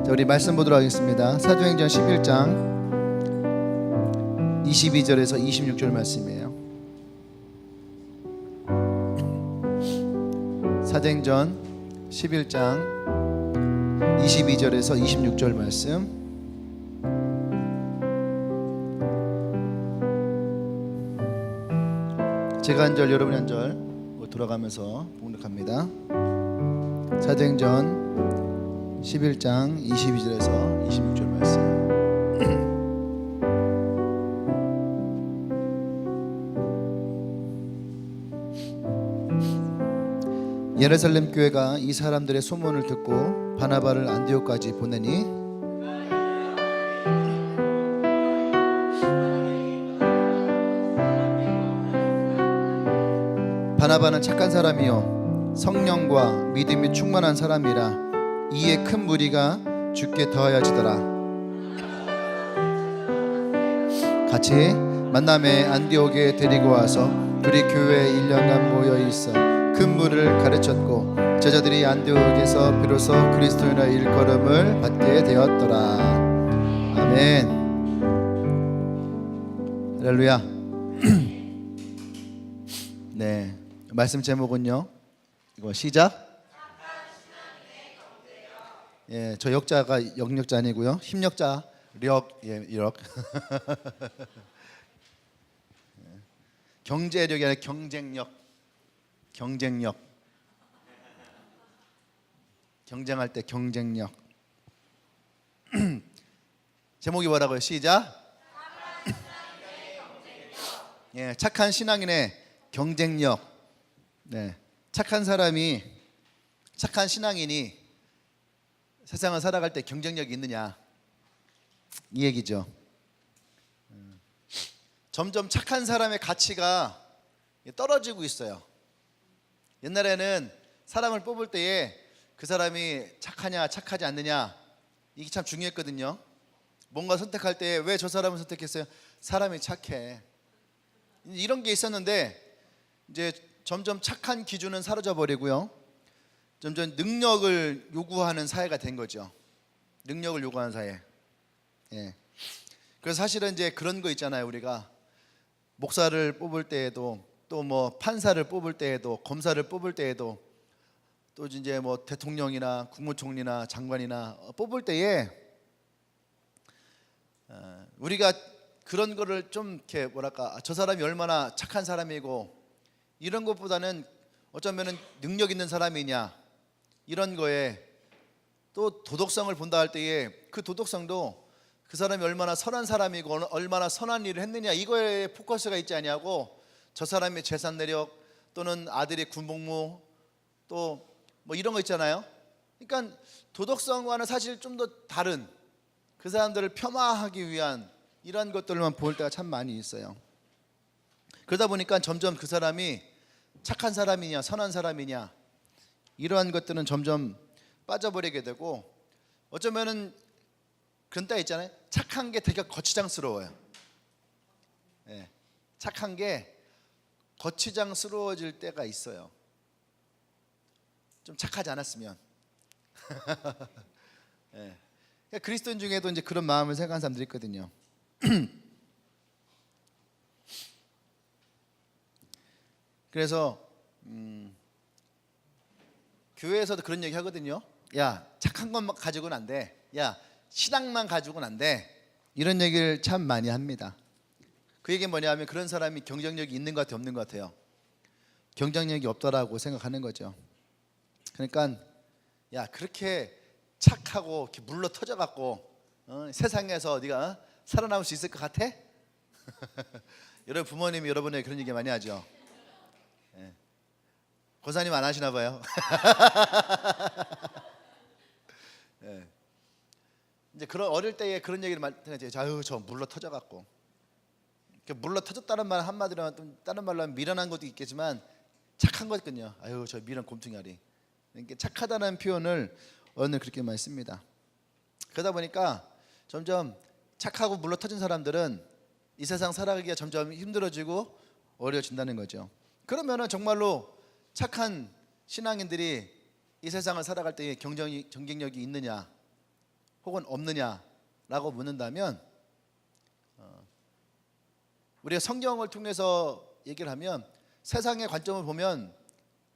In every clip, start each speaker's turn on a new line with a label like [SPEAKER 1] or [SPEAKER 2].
[SPEAKER 1] 자, 우리 말씀 보도록 하겠습니다. 사도행전 11장 22절에서 26절 말씀이에요. 사도행전 11장 22절에서 26절 말씀. 제가 한 절 여러분이 한 절 돌아가면서 봉독합니다. 사도행전 11장 22절에서 26절 말씀. 예루살렘 교회가 이 사람들의 소문을 듣고 바나바를 안디옥까지 보내니 바나바는 착한 사람이요 성령과 믿음이 충만한 사람이라 이에 큰 무리가 주께 더하여지더라. 같이 만남에 안디옥에 데리고 와서 우리 교회에 1년간 모여 있어 큰 물을 가르쳤고 제자들이 안디옥에서 비로소 그리스도인의 일컬음을 받게 되었더라. 아멘. 할렐루야. 네, 말씀 제목은요, 이거 시작. 예, 저 역자가 역력자 아니고요, 힘력자 력, 예, 이력. 경제력이 아니라 경쟁력. 경쟁력. 경쟁할 때 경쟁력. 제목이 뭐라고요? 시작. 예, 착한 신앙인의 경쟁력. 네, 착한 사람이, 착한 신앙인이 세상을 살아갈 때 경쟁력이 있느냐, 이 얘기죠. 점점 착한 사람의 가치가 떨어지고 있어요. 옛날에는 사람을 뽑을 때에 그 사람이 착하냐 착하지 않느냐, 이게 참 중요했거든요. 뭔가 선택할 때 왜 저 사람을 선택했어요? 사람이 착해, 이런 게 있었는데 이제 점점 착한 기준은 사라져 버리고요, 점점 능력을 요구하는 사회가 된 거죠. 능력을 요구하는 사회. 예. 그래서 사실은 이제 그런 거 있잖아요. 우리가 목사를 뽑을 때에도, 또 뭐 판사를 뽑을 때에도, 검사를 뽑을 때에도, 또 이제 뭐 대통령이나 국무총리나 장관이나 뽑을 때에 우리가 그런 거를 좀 이렇게 뭐랄까, 저 사람이 얼마나 착한 사람이고 이런 것보다는 어쩌면은 능력 있는 사람이냐, 이런 거에, 또 도덕성을 본다 할 때에 그 도덕성도 그 사람이 얼마나 선한 사람이고 얼마나 선한 일을 했느냐, 이거에 포커스가 있지 않냐고. 저 사람의 재산 내력, 또는 아들의 군복무, 또 뭐 이런 거 있잖아요. 그러니까 도덕성과는 사실 좀 더 다른, 그 사람들을 폄하하기 위한 이런 것들만 볼 때가 참 많이 있어요. 그러다 보니까 점점 그 사람이 착한 사람이냐 선한 사람이냐, 이러한 것들은 점점 빠져버리게 되고, 어쩌면은 그런 때 있잖아요. 착한 게 되게 거치장스러워요. 예, 착한 게 거치장스러워질 때가 있어요. 좀 착하지 않았으면. 예. 그러니까 그리스도인 중에도 이제 그런 마음을 생각하는 사람들이 있거든요. 그래서 교회에서도 그런 얘기 하거든요. 야, 착한 것만 가지고는 안 돼. 야, 신앙만 가지고는 안 돼. 이런 얘기를 참 많이 합니다. 그 얘기는 뭐냐면 그런 사람이 경쟁력이 있는 것 같아요, 없는 것 같아요? 경쟁력이 없다라고 생각하는 거죠. 그러니까 야, 그렇게 착하고 이렇게 물러 터져갖고 세상에서 네가 살아남을 수 있을 것 같아? 여러분 부모님이 여러분에게 그런 얘기 많이 하죠. 예. 고사님 안 하시나 봐요. 예. 이제 그런 어릴 때에 그런 얘기를 많이 하죠. 아유, 저 물러 터져갖고. 물러 터졌다는 말 한마디로, 다른 말로 하면 미련한 것도 있겠지만 착한 거거든요. 아유, 저 미련 곰퉁이하리. 그러니까 착하다는 표현을 오늘 그렇게 많이 씁니다. 그러다 보니까 점점 착하고 물러 터진 사람들은 이 세상 살아가기가 점점 힘들어지고 어려워진다는 거죠. 그러면은 정말로 착한 신앙인들이 이 세상을 살아갈 때 경쟁력이 있느냐, 혹은 없느냐라고 묻는다면 우리가 성경을 통해서 얘기를 하면 세상의 관점을 보면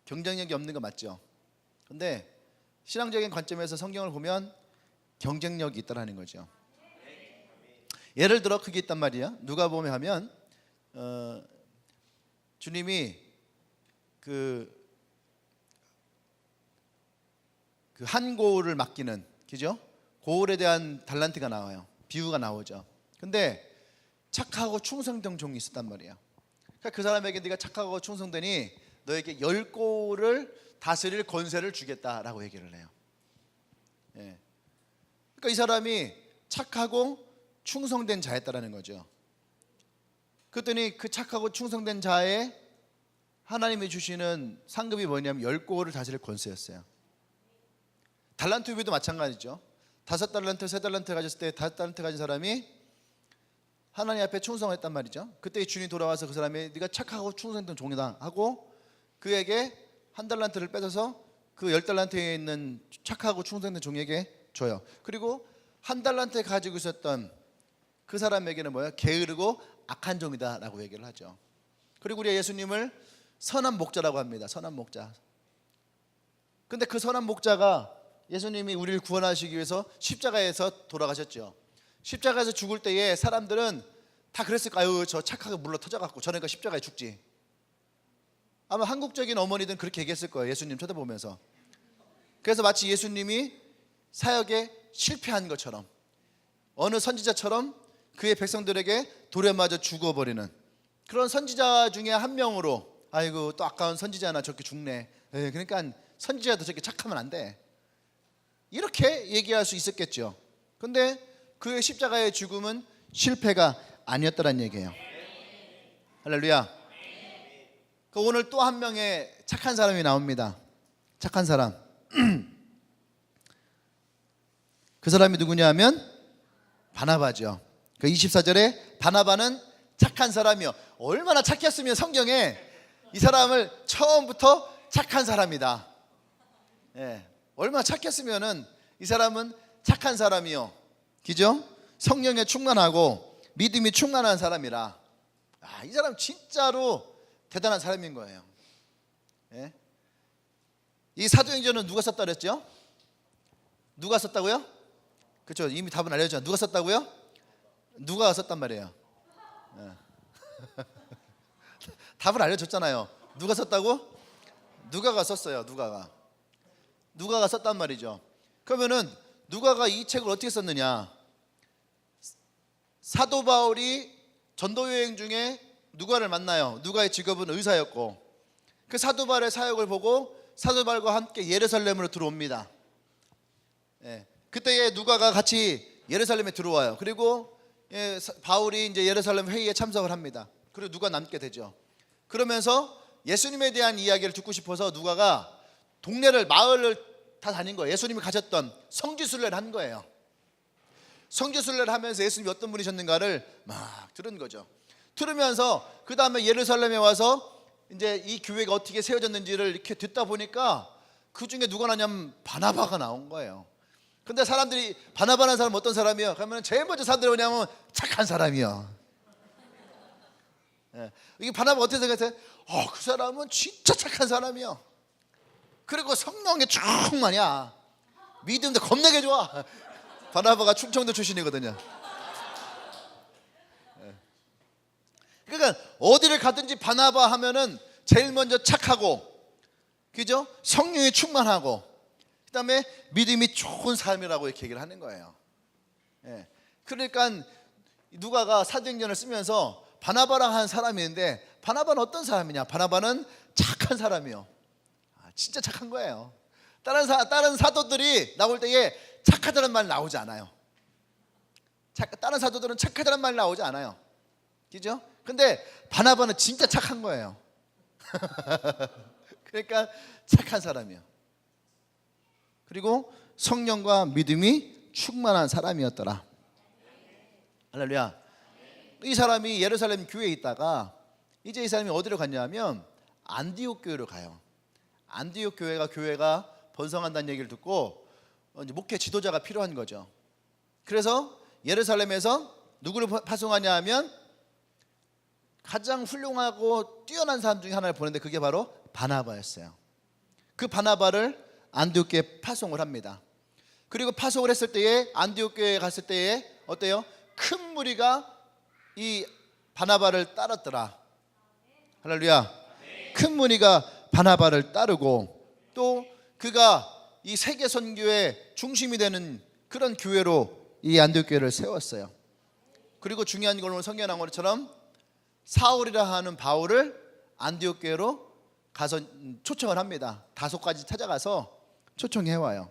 [SPEAKER 1] 경쟁력이 없는 거 맞죠? 근데 신앙적인 관점에서 성경을 보면 경쟁력이 있다라는 거죠. 예를 들어 그게 있단 말이야. 누가복음에 하면 주님이 그 한 고을을 맡기는, 그죠? 고을에 대한 달란트가 나와요. 비유가 나오죠. 근데 착하고 충성된 종이 있었단 말이야. 그러니까 그 사람에게 네가 착하고 충성되니 너에게 10고을을 다스릴 권세를 주겠다라고 얘기를 해요. 예. 그러니까 이 사람이 착하고 충성된 자였다라는 거죠. 그랬더니 그 착하고 충성된 자에 하나님이 주시는 상급이 뭐냐면 10고을을 다스릴 권세였어요. 달란트 비유도 마찬가지죠. 5달란트, 3달란트 가졌을 때 5달란트 가진 사람이 하나님 앞에 충성했단 말이죠. 그때 주인이 돌아와서 그 사람이 네가 착하고 충성된 종이다 하고 그에게 1달란트를 뺏어서 그 10달란트에 있는 착하고 충성된 종에게 줘요. 그리고 1달란트 가지고 있었던 그 사람에게는 뭐예요? 게으르고 악한 종이다 라고 얘기를 하죠. 그리고 우리가 예수님을 선한 목자라고 합니다. 선한 목자. 근데 그 선한 목자가 예수님이 우리를 구원하시기 위해서 십자가에서 돌아가셨죠. 십자가에서 죽을 때에 사람들은 다 그랬을 거예요. 저 착하게 물러 터져갖고 저러니까 십자가에 죽지. 아마 한국적인 어머니들은 그렇게 얘기했을 거예요. 예수님 쳐다보면서. 그래서 마치 예수님이 사역에 실패한 것처럼 어느 선지자처럼 그의 백성들에게 돌에 맞아 죽어버리는 그런 선지자 중에 한 명으로, 아이고 또 아까운 선지자나 저렇게 죽네. 그러니까 선지자도 저렇게 착하면 안 돼. 이렇게 얘기할 수 있었겠죠. 근데 그의 십자가의 죽음은 실패가 아니었다는 얘기예요. 할렐루야. 오늘 또 한 명의 착한 사람이 나옵니다. 착한 사람. 그 사람이 누구냐 하면 바나바죠. 그 24절에 바나바는 착한 사람이요. 얼마나 착했으면 성경에 이 사람을 처음부터 착한 사람이다. 예. 얼마나 착했으면은 이 사람은 착한 사람이요. 그죠? 성령에 충만하고 믿음이 충만한 사람이라. 이 사람 진짜로 대단한 사람인 거예요. 예? 이 사도행전은 누가 썼다 그랬죠? 누가 썼다고요? 그렇죠. 이미 답은 알려줬잖아요. 누가 썼다고요? 누가 썼단 말이에요. 예. 답을 알려줬잖아요. 누가 썼다고? 누가가 썼어요. 누가가 썼단 말이죠. 그러면은 누가가 이 책을 어떻게 썼느냐? 사도 바울이 전도 여행 중에 누가를 만나요. 누가의 직업은 의사였고 그 사도 바울의 사역을 보고 사도 바울과 함께 예루살렘으로 들어옵니다. 예, 그때에 누가가 같이 예루살렘에 들어와요. 그리고 바울이 이제 예루살렘 회의에 참석을 합니다. 그리고 누가 남게 되죠. 그러면서 예수님에 대한 이야기를 듣고 싶어서 누가가 동네를 마을을 다 다닌 거예요. 예수님이 가셨던 성지순례를 한 거예요. 성지순례를 하면서 예수님이 어떤 분이셨는가를 막 들은 거죠. 들으면서 그 다음에 예루살렘에 와서 이제 이 교회가 어떻게 세워졌는지를 이렇게 듣다 보니까 그 중에 누가 나냐면 바나바가 나온 거예요. 근데 사람들이 바나바라는 사람은 어떤 사람이요? 그러면 제일 먼저 사람들이 뭐냐면 착한 사람이요. 예. 이게 바나바 어떻게 생각하세요? 그 사람은 진짜 착한 사람이요. 그리고 성령에 충만이야. 믿음도 겁나게 좋아. 바나바가 충청도 출신이거든요. 그러니까 어디를 가든지 바나바 하면은 제일 먼저 착하고, 그죠? 성령이 충만하고, 그 다음에 믿음이 좋은 삶이라고 이렇게 얘기를 하는 거예요. 예. 그러니까 누가가 사도행전을 쓰면서 바나바랑 한 사람이 있는데 바나바는 어떤 사람이냐? 바나바는 착한 사람이요. 진짜 착한 거예요. 다른 사도들이 나올 때에 착하다는 말 나오지 않아요. 다른 사도들은 착하다는 말 나오지 않아요. 그죠? 근데 바나바는 진짜 착한 거예요. 그러니까 착한 사람이요. 그리고 성령과 믿음이 충만한 사람이었더라. 할렐루야. 이 사람이 예루살렘 교회에 있다가 이제 이 사람이 어디로 갔냐면 안디옥 교회로 가요. 안디옥 교회가 번성한다는 얘기를 듣고 이제 목회 지도자가 필요한 거죠. 그래서 예루살렘에서 누구를 파송하냐 하면 가장 훌륭하고 뛰어난 사람 중에 하나를 보냈는데 그게 바로 바나바였어요. 그 바나바를 안디옥교에 파송을 합니다. 그리고 파송을 했을 때에 안디옥교에 갔을 때에 어때요? 큰 무리가 이 바나바를 따랐더라. 할렐루야. 큰 무리가 바나바를 따르고 또 그가 이 세계 선교의 중심이 되는 그런 교회로 이 안디옥 교회를 세웠어요. 그리고 중요한 건 오늘 성경에 나온 것처럼 사울이라 하는 바울을 안디옥 교회로 가서 초청을 합니다. 다소까지 찾아가서 초청해 와요.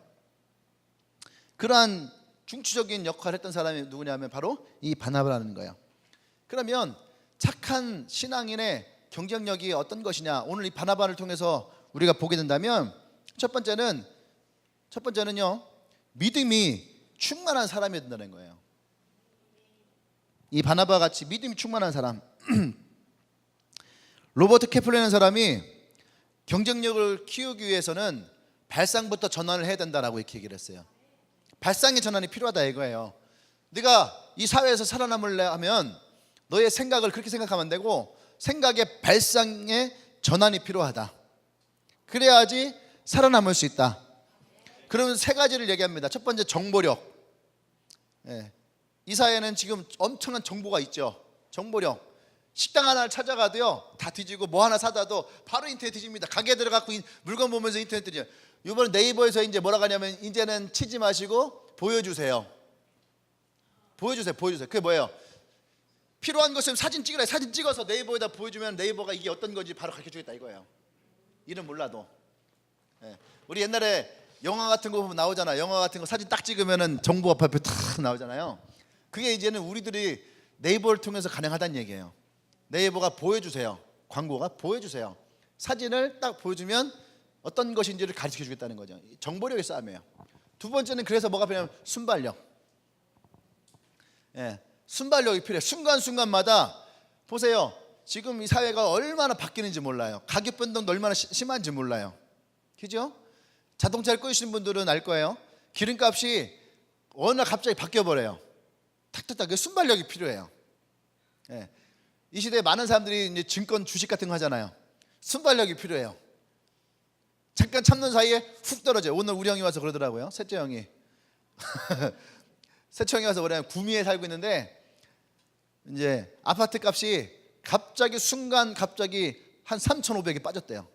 [SPEAKER 1] 그러한 중추적인 역할을 했던 사람이 누구냐면 바로 이 바나바라는 거예요. 그러면 착한 신앙인의 경쟁력이 어떤 것이냐, 오늘 이 바나바를 통해서 우리가 보게 된다면 첫 번째는요, 믿음이 충만한 사람이 된다는 거예요. 이 바나바 같이 믿음이 충만한 사람. 로버트 케플러라는 사람이 경쟁력을 키우기 위해서는 발상부터 전환을 해야 된다라고 이렇게 얘기를 했어요. 발상의 전환이 필요하다 이거예요. 네가 이 사회에서 살아남으려면 너의 생각을 그렇게 생각하면 안 되고 생각의 발상의 전환이 필요하다. 그래야지 살아남을 수 있다. 그러면 세 가지를 얘기합니다. 첫 번째, 정보력. 이 사회에는 지금 엄청난 정보가 있죠. 정보력. 식당 하나를 찾아가도요, 다 뒤지고 뭐 하나 사다도 바로 인터넷 뒤집니다. 가게 들어가고 물건 보면서 인터넷 뒤져. 이번에 네이버에서 이제 뭐라고 하냐면 이제는 치지 마시고 보여주세요. 보여주세요. 그게 뭐예요? 필요한 것은 사진 찍으라. 사진 찍어서 네이버에다 보여주면 네이버가 이게 어떤 건지 바로 가르쳐주겠다 이거예요. 이름 몰라도. 우리 옛날에 영화 같은 거 보면 나오잖아. 영화 같은 거 사진 딱 찍으면은 정보가 앞에 탁 나오잖아요. 그게 이제는 우리들이 네이버를 통해서 가능하다는 얘기예요. 네이버가 보여주세요. 광고가 보여주세요. 사진을 딱 보여주면 어떤 것인지를 가르쳐 주겠다는 거죠. 정보력의 싸움이에요. 두 번째는 그래서 뭐가 필요하냐면 순발력. 순발력이 필요해요. 순간순간마다 보세요. 지금 이 사회가 얼마나 바뀌는지 몰라요. 가격 변동도 얼마나 심한지 몰라요. 그죠? 자동차를 끄시는 분들은 알 거예요. 기름값이 어느 날 갑자기 바뀌어버려요. 탁탁탁. 순발력이 필요해요. 이 시대에 많은 사람들이 이제 증권, 주식 같은 거 하잖아요. 순발력이 필요해요. 잠깐 참는 사이에 훅 떨어져요. 오늘 우리 형이 와서 그러더라고요. 셋째 형이. 셋째 형이 와서 그래요. 구미에 살고 있는데 이제 아파트 값이 갑자기 한 3,500이 빠졌대요.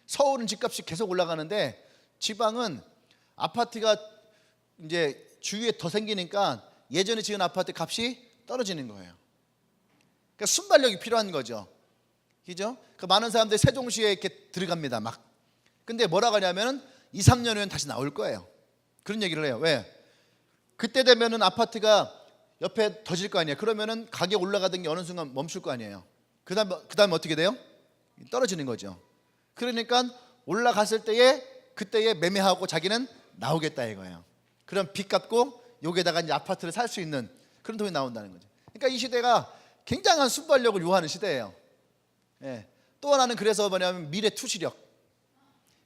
[SPEAKER 1] 서울은 집값이 계속 올라가는데 지방은 아파트가 이제 주위에 더 생기니까 예전에 지은 아파트 값이 떨어지는 거예요. 그러니까 순발력이 필요한 거죠. 그죠? 그 많은 사람들이 세종시에 이렇게 들어갑니다. 막. 근데 뭐라고 하냐면은 2, 3년 후엔 다시 나올 거예요. 그런 얘기를 해요. 왜? 그때 되면은 아파트가 옆에 더 질 거 아니에요. 그러면은 가격 올라가던 게 어느 순간 멈출 거 아니에요. 그다음 어떻게 돼요? 떨어지는 거죠. 그러니까 올라갔을 때에 그때에 매매하고 자기는 나오겠다 이거예요. 그럼 빚 갚고 여기에다가 이제 아파트를 살 수 있는 그런 돈이 나온다는 거죠. 그러니까 이 시대가 굉장한 순발력을 요하는 시대예요. 또 하나는 그래서 뭐냐면 미래 투시력.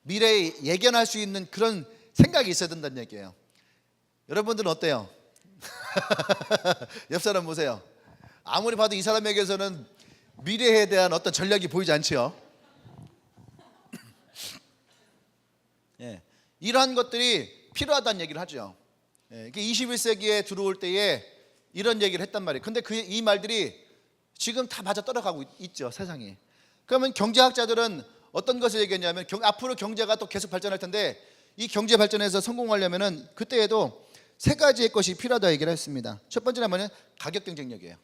[SPEAKER 1] 미래에 예견할 수 있는 그런 생각이 있어야 된다는 얘기예요. 여러분들은 어때요? 옆 사람 보세요. 아무리 봐도 이 사람에게서는 미래에 대한 어떤 전략이 보이지 않지요. 이러한 것들이 필요하다는 얘기를 하죠. 21세기에 들어올 때에 이런 얘기를 했단 말이에요. 근데 이 말들이 지금 다 맞아 떨어가고 있죠, 세상에. 그러면 경제학자들은 어떤 것을 얘기했냐면 앞으로 경제가 또 계속 발전할 텐데 이 경제 발전에서 성공하려면은 그때에도 세 가지의 것이 필요하다 얘기를 했습니다. 첫 번째는 뭐냐면 가격 경쟁력이에요.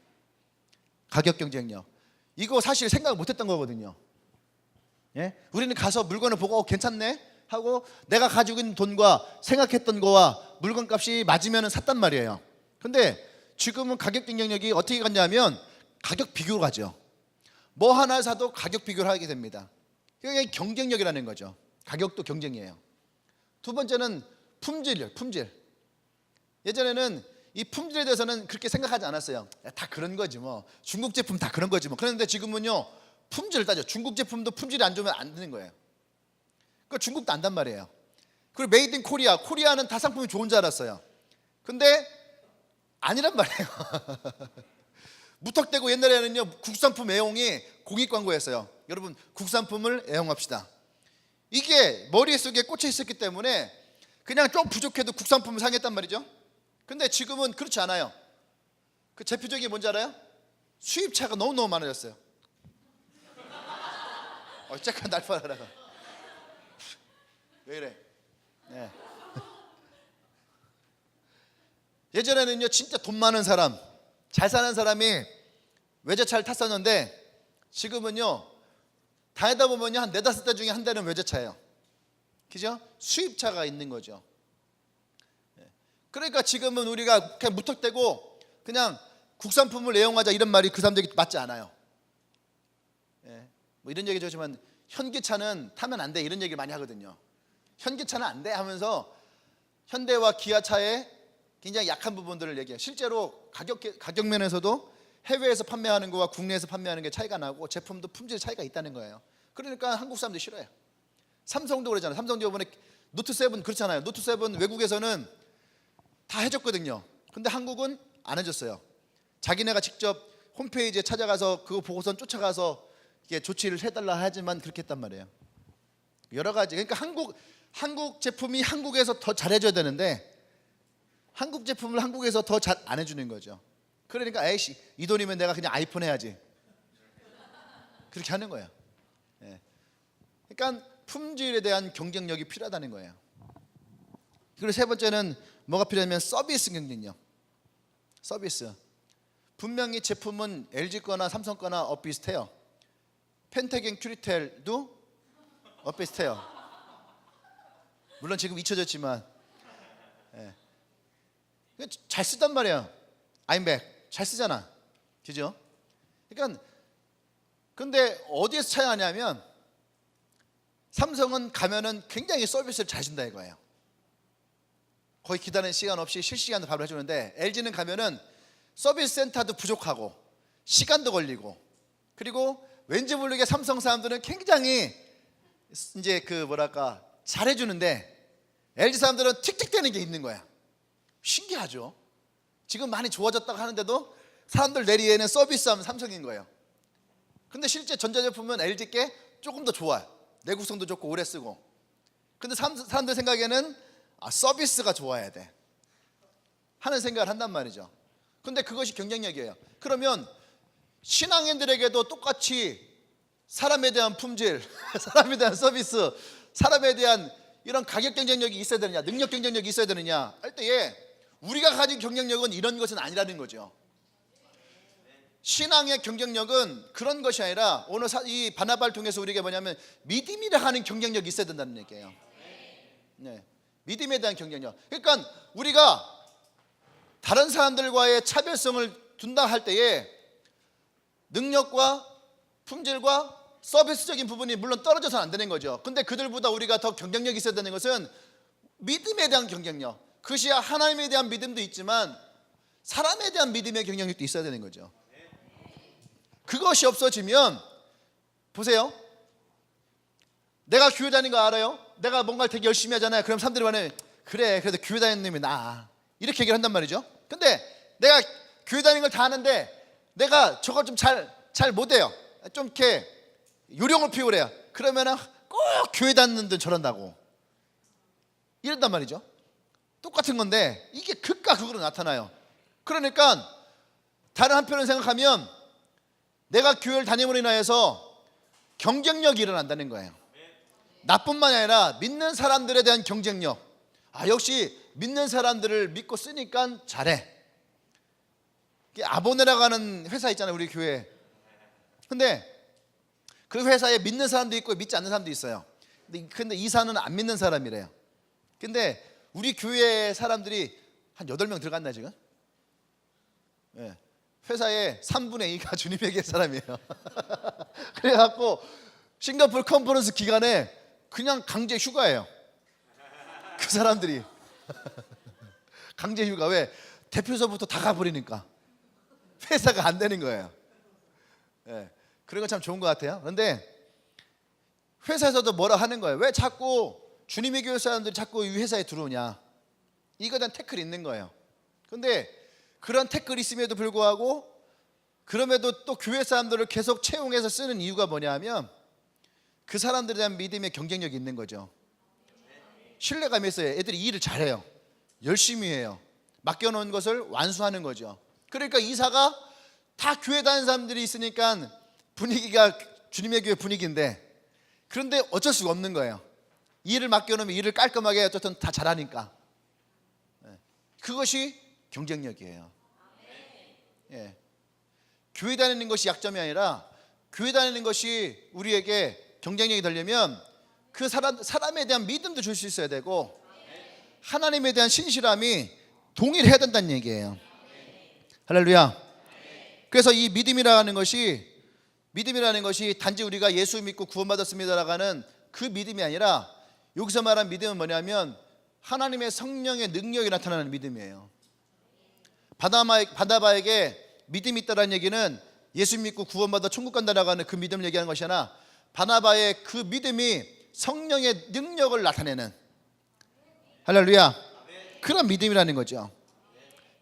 [SPEAKER 1] 가격 경쟁력. 이거 사실 생각을 못했던 거거든요. 우리는 가서 물건을 보고 괜찮네 하고 내가 가지고 있는 돈과 생각했던 거와 물건값이 맞으면 샀단 말이에요. 근데 지금은 가격 경쟁력이 어떻게 갔냐면 가격 비교로 가죠. 뭐 하나 사도 가격 비교를 하게 됩니다. 그게 경쟁력이라는 거죠. 가격도 경쟁이에요. 두 번째는 품질. 예전에는 이 품질에 대해서는 그렇게 생각하지 않았어요. 다 그런 거지 뭐. 중국 제품 다 그런 거지 뭐. 그런데 지금은요, 품질을 따져. 중국 제품도 품질이 안 좋으면 안 되는 거예요. 그러니까 중국도 안단 말이에요. 그리고 메이드 인 코리아는 다 상품이 좋은 줄 알았어요. 근데 아니란 말이에요. 무턱대고 옛날에는요 국산품 애용이 공익 광고였어요. 여러분 국산품을 애용합시다. 이게 머릿속에 꽂혀 있었기 때문에 그냥 좀 부족해도 국산품을 사겠단 말이죠. 근데 지금은 그렇지 않아요. 그 대표적인 게 뭔지 알아요? 수입차가 너무너무 많아졌어요. 잠깐 날파라가 왜 이래? 네. 예전에는요 진짜 돈 많은 사람, 잘 사는 사람이 외제차를 탔었는데 지금은요 다니다 보면요 한 4-5대 중에 한 대는 외제차예요. 그죠? 수입차가 있는 거죠. 그러니까 지금은 우리가 그냥 무턱대고 그냥 국산품을 애용하자 이런 말이 그 사람들에게 맞지 않아요. 뭐 이런 얘기 하지만 현기차는 타면 안 돼 이런 얘기를 많이 하거든요. 현기차는 안 돼 하면서 현대와 기아차의 굉장히 약한 부분들을 얘기해요. 실제로 가격 면에서도 해외에서 판매하는 거와 국내에서 판매하는 게 차이가 나고 제품도 품질 차이가 있다는 거예요. 그러니까 한국 사람들이 싫어요. 삼성도 그러잖아요. 삼성도 이번에 노트7 그렇잖아요. 노트7 외국에서는 다 해줬거든요. 근데 한국은 안 해줬어요. 자기네가 직접 홈페이지에 찾아가서 그거 보고선 쫓아가서 이게 조치를 해달라 하지만 그렇게 했단 말이에요. 여러 가지. 그러니까 한국 제품이 한국에서 더 잘해줘야 되는데 한국 제품을 한국에서 더 잘 안 해주는 거죠. 그러니까 에이씨 이 돈이면 내가 그냥 아이폰 해야지 그렇게 하는 거예요. 그러니까 품질에 대한 경쟁력이 필요하다는 거예요. 그리고 세 번째는 뭐가 필요하면 서비스 경쟁력. 서비스. 분명히 제품은 LG 거나 삼성 거나 비슷해요. 펜테겐 큐리텔도 비슷해요. 물론 지금 잊혀졌지만 잘 쓰단 말이에요. 아임백 잘 쓰잖아. 그죠? 그러니까 근데 어디에서 차이나냐면 삼성은 가면은 굉장히 서비스를 잘 준다 이거예요. 거의 기다리는 시간 없이 실시간으로 밥을 해주는데 LG는 가면은 서비스 센터도 부족하고 시간도 걸리고 그리고 왠지 모르게 삼성 사람들은 굉장히 이제 그 뭐랄까 잘해주는데 LG 사람들은 틱틱대는 게 있는 거야. 신기하죠. 지금 많이 좋아졌다고 하는데도 사람들 내리에는 서비스하면 삼성인 거예요. 근데 실제 전자제품은 LG께 조금 더 좋아요. 내구성도 좋고 오래 쓰고. 근데 사람들 생각에는 서비스가 좋아야 돼 하는 생각을 한단 말이죠. 근데 그것이 경쟁력이에요. 그러면 신앙인들에게도 똑같이 사람에 대한 품질, 사람에 대한 서비스, 사람에 대한 이런 가격 경쟁력이 있어야 되느냐, 능력 경쟁력이 있어야 되느냐 할 때에 우리가 가진 경쟁력은 이런 것은 아니라는 거죠. 신앙의 경쟁력은 그런 것이 아니라 오늘 이 바나바를 통해서 우리가 뭐냐면 믿음이라 하는 경쟁력이 있어야 된다는 얘기예요. 믿음에 대한 경쟁력. 그러니까 우리가 다른 사람들과의 차별성을 둔다 할 때에 능력과 품질과 서비스적인 부분이 물론 떨어져서는 안 되는 거죠. 근데 그들보다 우리가 더 경쟁력이 있어야 되는 것은 믿음에 대한 경쟁력. 그것이 하나님에 대한 믿음도 있지만 사람에 대한 믿음의 경쟁력도 있어야 되는 거죠. 그것이 없어지면 보세요. 내가 교회 다니는 거 알아요? 내가 뭔가를 되게 열심히 하잖아요. 그럼 사람들이 말해 그래 그래도 교회 다니는 놈이 나아 이렇게 얘기를 한단 말이죠. 근데 내가 교회 다니는 걸 다 하는데 내가 저걸 좀 잘 못해요. 좀 이렇게 요령을 피우고 그래요. 그러면은 꼭 교회 다니는데 저런다고 이런단 말이죠. 똑같은 건데 이게 극과 극으로 나타나요. 그러니까 다른 한편으로 생각하면 내가 교회를 다님으로 인하여서 경쟁력이 일어난다는 거예요. 나뿐만 아니라 믿는 사람들에 대한 경쟁력. 역시 믿는 사람들을 믿고 쓰니까 잘해. 아보네라고 하는 회사 있잖아요, 우리 교회. 근데 그 회사에 믿는 사람도 있고 믿지 않는 사람도 있어요. 근데 이사는 안 믿는 사람이래요. 근데 우리 교회 사람들이 한 8명 들어갔나 지금? 회사의 3분의 2가 주님에게 사람이에요. 그래갖고 싱가포르 컨퍼런스 기간에 그냥 강제 휴가예요. 그 사람들이 강제 휴가. 왜? 대표소부터 다 가버리니까 회사가 안 되는 거예요. 그런 건 참 좋은 것 같아요. 그런데 회사에서도 뭐라 하는 거예요. 왜 자꾸 주님의 교회 사람들이 자꾸 이 회사에 들어오냐. 이거에 대한 태클이 있는 거예요. 근데 그런 태클이 있음에도 불구하고 그럼에도 또 교회 사람들을 계속 채용해서 쓰는 이유가 뭐냐면 그 사람들에 대한 믿음의 경쟁력이 있는 거죠. 신뢰감이 있어요. 애들이 일을 잘해요. 열심히 해요. 맡겨놓은 것을 완수하는 거죠. 그러니까 이사가 다 교회 다니는 사람들이 있으니까 분위기가 주님의 교회 분위기인데, 그런데 어쩔 수가 없는 거예요. 일을 맡겨놓으면 일을 깔끔하게 어쨌든 다 잘하니까. 그것이 경쟁력이에요. 예. 교회 다니는 것이 약점이 아니라 교회 다니는 것이 우리에게 경쟁력이 되려면 그 사람에 대한 믿음도 줄 수 있어야 되고 하나님에 대한 신실함이 동일해야 된다는 얘기예요. 할렐루야. 그래서 이 믿음이라는 것이 단지 우리가 예수 믿고 구원받았습니다라고 하는 그 믿음이 아니라, 여기서 말한 믿음은 뭐냐면 하나님의 성령의 능력이 나타나는 믿음이에요. 바나바에게 믿음이 있다는 얘기는 예수 믿고 구원받아 천국 간다라고 하는 그 믿음을 얘기하는 것이 아니라 바나바의 그 믿음이 성령의 능력을 나타내는, 할렐루야, 그런 믿음이라는 거죠.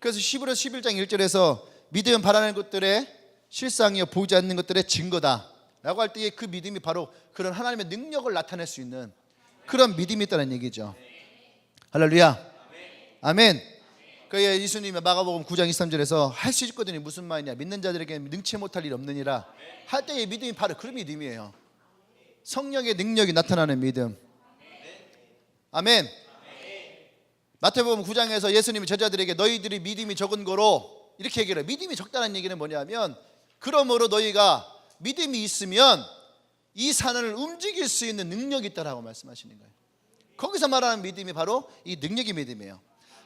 [SPEAKER 1] 그래서 히브리서 11장 1절에서 믿음은 바라는 것들의 실상이요 보이지 않는 것들의 증거다 라고 할 때에 그 믿음이 바로 그런 하나님의 능력을 나타낼 수 있는 그런 믿음이 있다는 얘기죠. 할렐루야, 아멘. 그러니까 예수님이 마가복음 9장 23절에서 할 수 있거든요. 무슨 말이냐, 믿는 자들에게 능치 못할 일 없느니라 할 때의 믿음이 바로 그런 믿음이에요. 성령의 능력이 나타나는 믿음. 아멘. 마태복음 9장에서 예수님이 제자들에게 너희들이 믿음이 적은 거로 이렇게 얘기를 해요. 믿음이 적다는 얘기는 뭐냐면, 그러므로 너희가 믿음이 있으면 이 산을 움직일 수 있는 능력이 있다라고 말씀하시는 거예요. 거기서 말하는 믿음이 바로 이 능력의 믿음이에요.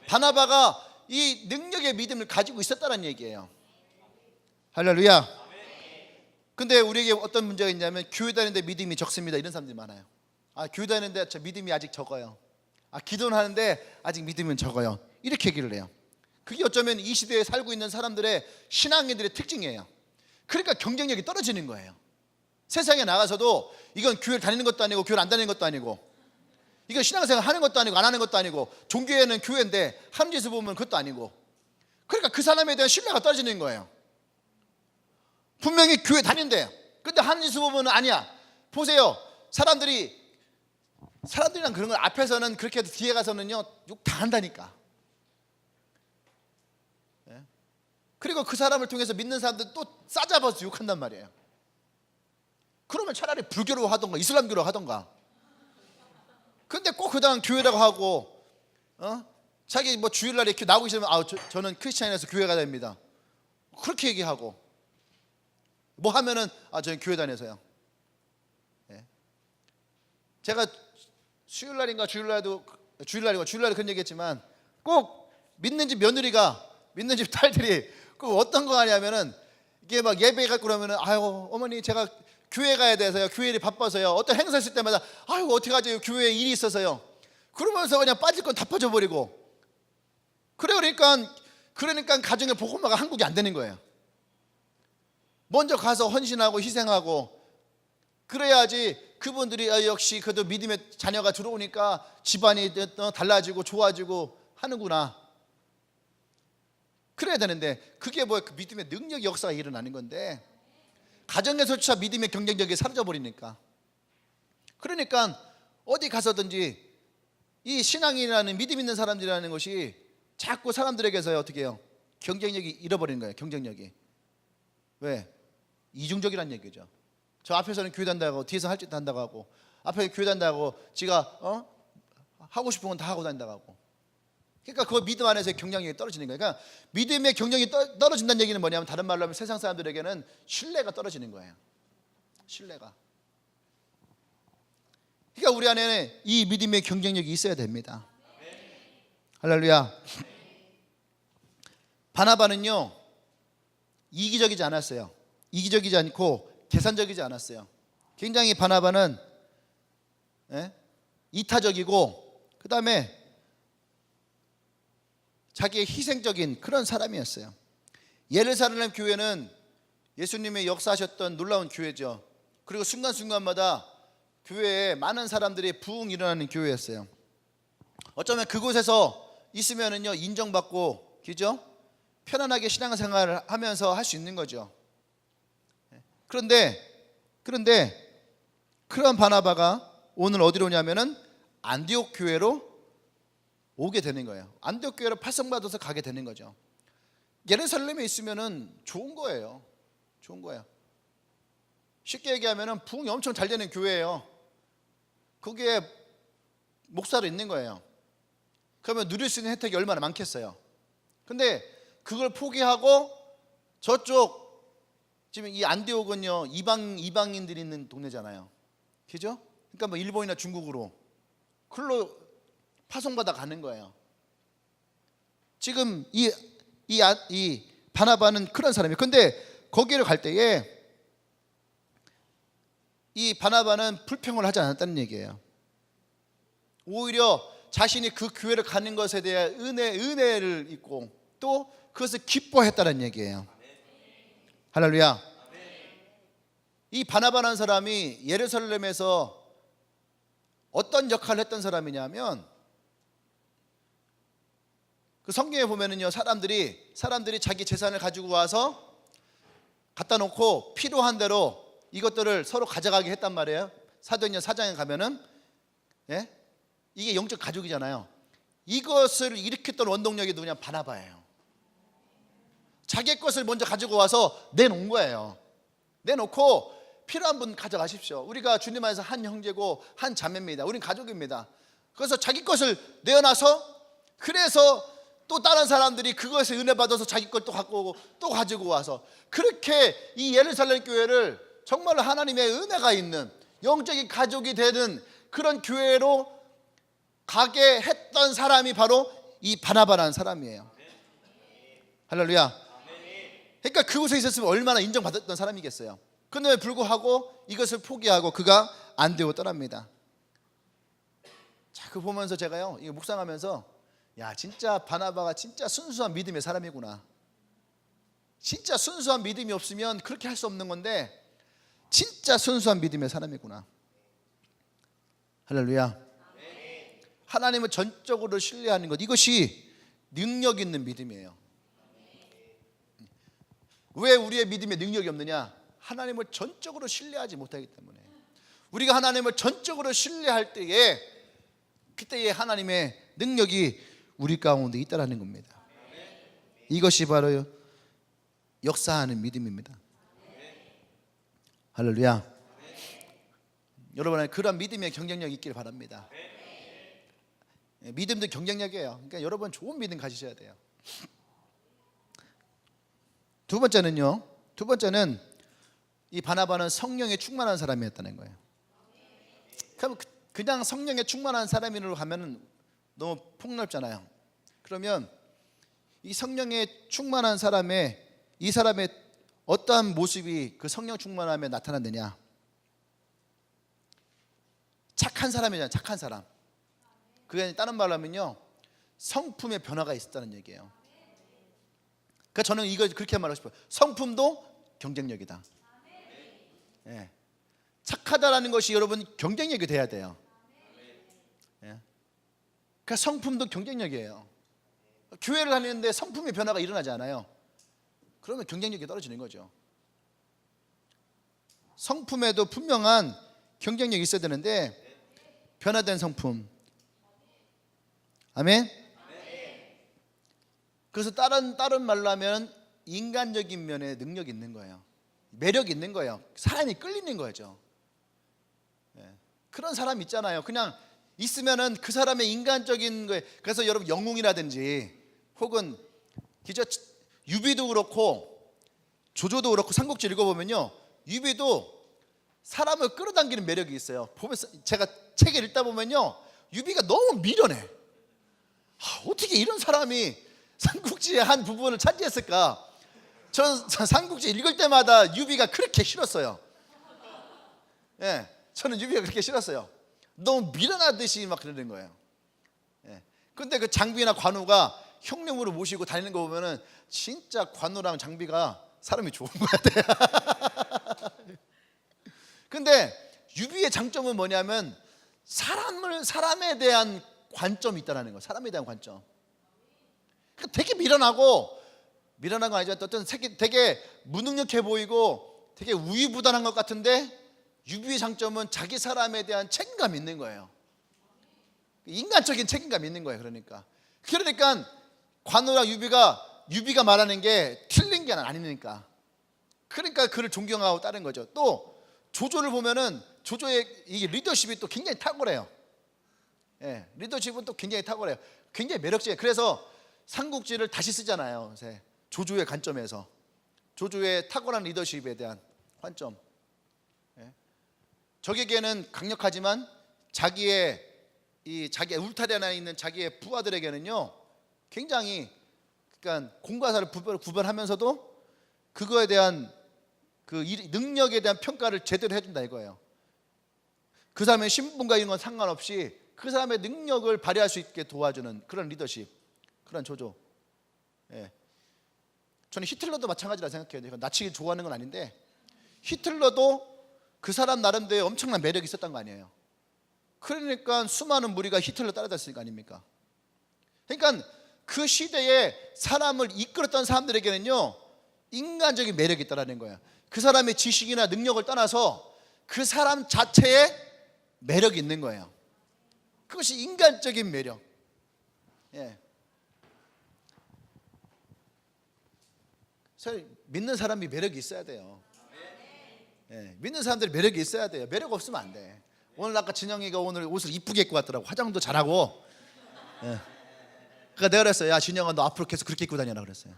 [SPEAKER 1] 바나바가 이 능력의 믿음을 가지고 있었다는 얘기예요. 할렐루야. 근데 우리에게 어떤 문제가 있냐면 교회 다니는데 믿음이 적습니다 이런 사람들이 많아요. 교회 다니는데 저 믿음이 아직 적어요. 기도는 하는데 아직 믿음은 적어요. 이렇게 얘기를 해요. 그게 어쩌면 이 시대에 살고 있는 사람들의 신앙인들의 특징이에요. 그러니까 경쟁력이 떨어지는 거예요. 세상에 나가서도 이건 교회를 다니는 것도 아니고 교회를 안 다니는 것도 아니고, 이건 신앙생활 하는 것도 아니고 안 하는 것도 아니고, 종교에는 교회인데 하는 짓을 보면 그것도 아니고, 그러니까 그 사람에 대한 신뢰가 떨어지는 거예요. 분명히 교회 다닌대요. 근데 하는 짓을 보면 아니야. 보세요. 사람들이랑 그런 걸 앞에서는 그렇게 해도 뒤에 가서는요 욕 다 한다니까. 그리고 그 사람을 통해서 믿는 사람들 또 싸잡아서 욕한단 말이에요. 그러면 차라리 불교로 하던가 이슬람교로 하던가. 근데 꼭 그 다음 교회라고 하고, 자기 뭐 주일날에 이렇게 나오기 싫으면 저는 크리스찬이라서 교회 가야 됩니다. 그렇게 얘기하고, 뭐 하면은 저는 교회 다녀서요. 제가 주일날에 그런 얘기했지만, 꼭 믿는 집 며느리가, 믿는 집 딸들이 꼭 어떤 거 하냐면은 이게 막 예배 갈 거라면은 어머니 제가 교회 가야 돼서요. 교회 일이 바빠서요. 어떤 행사 있을 때마다 어떻게 하죠? 교회에 일이 있어서요. 그러면서 그냥 빠질 건 다 빠져버리고. 그러니까 가정의 복음화가 한국이 안 되는 거예요. 먼저 가서 헌신하고 희생하고 그래야지 그분들이 역시 그래도 믿음의 자녀가 들어오니까 집안이 달라지고 좋아지고 하는구나. 그래야 되는데 그게 뭐야? 그 믿음의 능력 역사가 일어나는 건데 가정에서조차 믿음의 경쟁력이 사라져버리니까. 그러니까 어디 가서든지 이 신앙이라는 믿음 있는 사람들이라는 것이 자꾸 사람들에게서 어떻게 해요? 경쟁력이 잃어버리는 거예요. 경쟁력이. 왜? 이중적이라는 얘기죠. 저 앞에서는 교회 다닌다고 뒤에서 할 짓 한다고 하고, 앞에 교회 다닌다고 지가 하고 싶은 건 다 하고 다닌다고 하고. 그러니까 그 믿음 안에서의 경쟁력이 떨어지는 거예요. 그러니까 믿음의 경쟁이 떨어진다는 얘기는 뭐냐면, 다른 말로 하면 세상 사람들에게는 신뢰가 떨어지는 거예요. 신뢰가. 그러니까 우리 안에는 이 믿음의 경쟁력이 있어야 됩니다. 할렐루야. 바나바는요 이기적이지 않았어요. 이기적이지 않고 계산적이지 않았어요. 굉장히 바나바는 이타적이고 그 다음에 자기의 희생적인 그런 사람이었어요. 예루살렘 교회는 예수님의 역사하셨던 놀라운 교회죠. 그리고 순간순간마다 교회에 많은 사람들이 부흥 일어나는 교회였어요. 어쩌면 그곳에서 있으면은요 인정받고 그죠? 편안하게 신앙생활을 하면서 할 수 있는 거죠. 그런데 그런 바나바가 오늘 어디로 오냐면은 안디옥 교회로 오게 되는 거예요. 안디옥 교회로 파송받아서 가게 되는 거죠. 예루살렘에 있으면은 좋은 거예요. 좋은 거예요. 쉽게 얘기하면은 부흥이 엄청 잘 되는 교회예요. 거기에 목사로 있는 거예요. 그러면 누릴 수 있는 혜택이 얼마나 많겠어요. 근데 그걸 포기하고 저쪽 지금 이 안디옥은요 이방인들이 있는 동네잖아요. 그죠? 그러니까 뭐 일본이나 중국으로 글로 파송받아 가는 거예요. 지금 이 바나바는 그런 사람이에요. 근데 거기를 갈 때에 이 바나바는 불평을 하지 않았다는 얘기예요. 오히려 자신이 그 교회를 가는 것에 대한 은혜를 입고 또 그것을 기뻐했다는 얘기예요. 할렐루야. 이 바나바라는 사람이 예루살렘에서 어떤 역할을 했던 사람이냐면 그 성경에 보면은요 사람들이 자기 재산을 가지고 와서 갖다 놓고 필요한 대로 이것들을 서로 가져가게 했단 말이에요. 사도행전 4장에 가면은 이게 영적 가족이잖아요. 이것을 일으켰던 원동력이 누구냐? 바나바예요. 자기 것을 먼저 가지고 와서 내놓은 거예요. 내놓고 필요한 분 가져가십시오. 우리가 주님 안에서 한 형제고 한 자매입니다. 우린 가족입니다. 그래서 자기 것을 내어놔서 그래서 또 다른 사람들이 그것에 은혜 받아서 자기 걸 또 갖고 오고 또 가지고 와서 그렇게 이 예루살렘 교회를 정말로 하나님의 은혜가 있는 영적인 가족이 되는 그런 교회로 가게 했던 사람이 바로 이 바나바라는 사람이에요. 할렐루야. 그러니까 그곳에 있었으면 얼마나 인정받았던 사람이겠어요. 그런데 불구하고 이것을 포기하고 그가 안디옥을 떠납니다. 자, 그 보면서 제가요 이거 묵상하면서 야, 진짜 바나바가 진짜 순수한 믿음의 사람이구나. 진짜 순수한 믿음이 없으면 그렇게 할 수 없는 건데 진짜 순수한 믿음의 사람이구나. 할렐루야. 하나님을 전적으로 신뢰하는 것, 이것이 능력 있는 믿음이에요. 왜 우리의 믿음에 능력이 없느냐? 하나님을 전적으로 신뢰하지 못하기 때문에. 우리가 하나님을 전적으로 신뢰할 때에 그때에 하나님의 능력이 우리 가운데 있다라는 겁니다. 이것이 바로 역사하는 믿음입니다. 할렐루야. 여러분의 그런 믿음의 경쟁력이 있기를 바랍니다. 믿음도 경쟁력이에요. 그러니까 여러분 좋은 믿음 가지셔야 돼요. 두 번째는 이 바나바는 성령에 충만한 사람이었다는 거예요. 그럼 그냥 성령에 충만한 사람으로 가면 너무 폭넓잖아요. 그러면 이 성령에 충만한 이 사람의 어떠한 모습이 그 성령 충만함에 나타났느냐? 착한 사람이잖아요. 착한 사람. 그게 다른 말로 하면요 성품의 변화가 있었다는 얘기예요. 그러니까 저는 이거 그렇게 말하고 싶어요. 성품도 경쟁력이다. 예. 착하다라는 것이 여러분 경쟁력이 돼야 돼요. 예. 그러니까 성품도 경쟁력이에요. 교회를 다니는데 성품의 변화가 일어나지 않아요. 그러면 경쟁력이 떨어지는 거죠. 성품에도 분명한 경쟁력이 있어야 되는데 변화된 성품. 아멘. 그래서 다른 말로 하면 인간적인 면에 능력이 있는 거예요. 매력이 있는 거예요. 사람이 끌리는 거죠. 그런 사람 있잖아요. 그냥 있으면은 그 사람의 인간적인 거에. 그래서 여러분 영웅이라든지 혹은 유비도 그렇고 조조도 그렇고 삼국지 읽어보면요 유비도 사람을 끌어당기는 매력이 있어요. 보면서 제가 책을 읽다 보면요 유비가 너무 미련해. 어떻게 이런 사람이 삼국지의 한 부분을 차지했을까? 전 삼국지 읽을 때마다 유비가 그렇게 싫었어요. 예, 저는 유비가 그렇게 싫었어요. 너무 미련하듯이 막 그러는 거예요. 예. 근데 그 장비나 관우가 형님으로 모시고 다니는 거 보면은 진짜 관우랑 장비가 사람이 좋은 거 같아요. 근데 유비의 장점은 뭐냐면 사람에 대한 관점이 있다는 거예요. 사람에 대한 관점. 되게 미련한 건 아니지만 어떤 되게 무능력해 보이고 되게 우유부단한 것 같은데 유비의 장점은 자기 사람에 대한 책임감이 있는 거예요. 인간적인 책임감이 있는 거예요. 그러니까 관우랑 유비가 말하는 게 틀린 게 아니니까. 그러니까 그를 존경하고 따른 거죠. 또 조조를 보면은 조조의 이 리더십이 또 굉장히 탁월해요. 예, 리더십은 또 굉장히 탁월해요. 굉장히 매력적이에요. 그래서 삼국지를 다시 쓰잖아요. 조조의 관점에서 조조의 탁월한 리더십에 대한 관점. 예. 적에게는 강력하지만 자기의 울타리 안에 있는 자기의 부하들에게는요 굉장히 그러니까 공과 사를 구별하면서도 그거에 대한 그 능력에 대한 평가를 제대로 해준다 이거예요. 그 사람의 신분과 이런 건 상관없이 그 사람의 능력을 발휘할 수 있게 도와주는 그런 리더십, 그런 조조. 예. 저는 히틀러도 마찬가지라 생각해요. 나치기 좋아하는 건 아닌데 히틀러도 그 사람 나름대로 엄청난 매력이 있었던 거 아니에요. 그러니까 수많은 무리가 히틀러 따라다녔을 거 아닙니까? 그러니까 그 시대에 사람을 이끌었던 사람들에게는요 인간적인 매력이 있다는 거예요. 그 사람의 지식이나 능력을 떠나서 그 사람 자체에 매력이 있는 거예요. 그것이 인간적인 매력. 예. 믿는 사람이 매력이 있어야 돼요. 예. 믿는 사람들이 매력이 있어야 돼요. 매력 없으면 안 돼. 오늘 아까 진영이가 오늘 옷을 이쁘게 입고 왔더라고. 화장도 잘하고. 예. 그러니까 내가 그랬어요. 야 진영아 너 앞으로 계속 그렇게 입고 다녀라 그랬어요.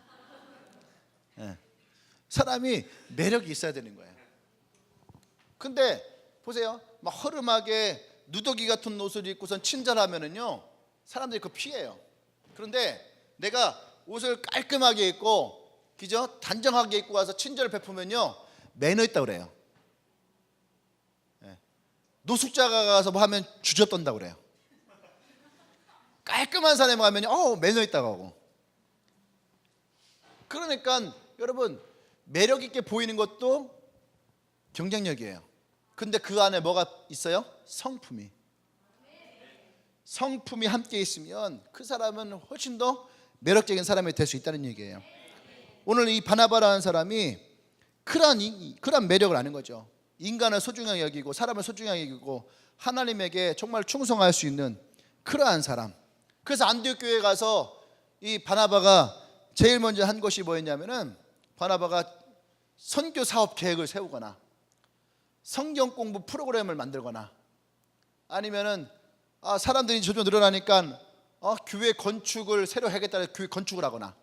[SPEAKER 1] 예. 사람이 매력이 있어야 되는 거예요. 근데 보세요. 막 허름하게 누더기 같은 옷을 입고선 친절하면은요 사람들이 그거 피해요. 그런데 내가 옷을 깔끔하게 입고 그죠? 단정하게 입고 와서 친절을 베푸면요 매너 있다고 그래요. 예. 노숙자가 가서 뭐 하면 주접떤다고 그래요. 깔끔한 사람에 가면요 매너 있다고 하고. 그러니까 여러분 매력 있게 보이는 것도 경쟁력이에요. 근데 그 안에 뭐가 있어요? 성품이 함께 있으면 그 사람은 훨씬 더 매력적인 사람이 될 수 있다는 얘기예요. 오늘 이 바나바라는 사람이 그러한 매력을 아는 거죠. 인간을 소중하게 여기고 사람을 소중하게 여기고 하나님에게 정말 충성할 수 있는 그러한 사람. 그래서 안디옥 교회에 가서 이 바나바가 제일 먼저 한 것이 뭐였냐면은 바나바가 선교 사업 계획을 세우거나 성경 공부 프로그램을 만들거나 아니면은 사람들이 점점 늘어나니까 교회 건축을 새로 하겠다는 교회 건축을 하거나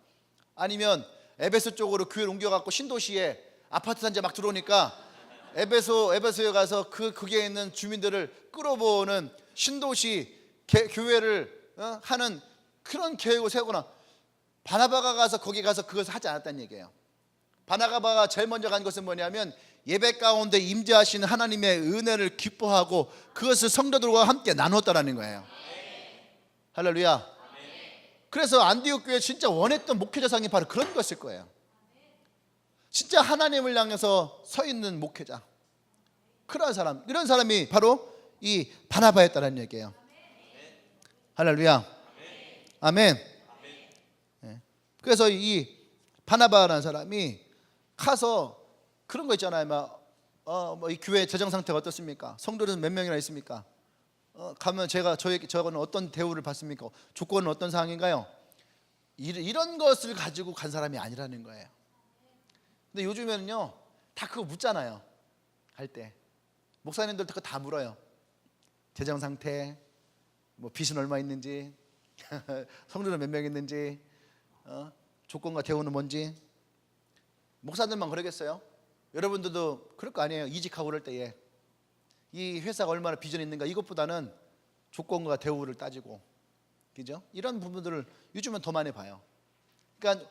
[SPEAKER 1] 아니면 에베소 쪽으로 교회를 옮겨갖고 신도시에 아파트 단지 막 들어오니까 에베소에 가서 거기에 있는 주민들을 끌어보는 신도시 교회를 하는 그런 계획을 세우거나 바나바가 가서 거기 가서 그것을 하지 않았다는 얘기예요. 바나바가 제일 먼저 간 것은 뭐냐면 예배 가운데 임재하시는 하나님의 은혜를 기뻐하고 그것을 성도들과 함께 나눴다라는 거예요. 할렐루야. 그래서 안디옥 교회 진짜 원했던 목회자상이 바로 그런 것일 거예요. 진짜 하나님을 향해서 서 있는 목회자. 그런 사람, 이런 사람이 바로 이 바나바였다는 얘기예요. 할렐루야. 아멘. 네. 그래서 이 바나바라는 사람이 가서 그런 거 있잖아요. 이 교회 재정 상태가 어떻습니까? 성도들은 몇 명이나 있습니까? 가면 저거는 어떤 대우를 받습니까? 조건은 어떤 상황인가요? 이런 것을 가지고 간 사람이 아니라는 거예요. 근데 요즘에는요 다 그거 묻잖아요. 갈 때 목사님들 그거 다 물어요. 재정 상태, 뭐 빚은 얼마 있는지, 성도는 몇 명 있는지, 조건과 대우는 뭔지. 목사들만 그러겠어요? 여러분들도 그럴 거 아니에요. 이직하고 그럴 때에 이 회사가 얼마나 비전이 있는가 이것보다는 조건과 대우를 따지고, 그죠? 이런 부분들을 요즘은 더 많이 봐요. 그러니까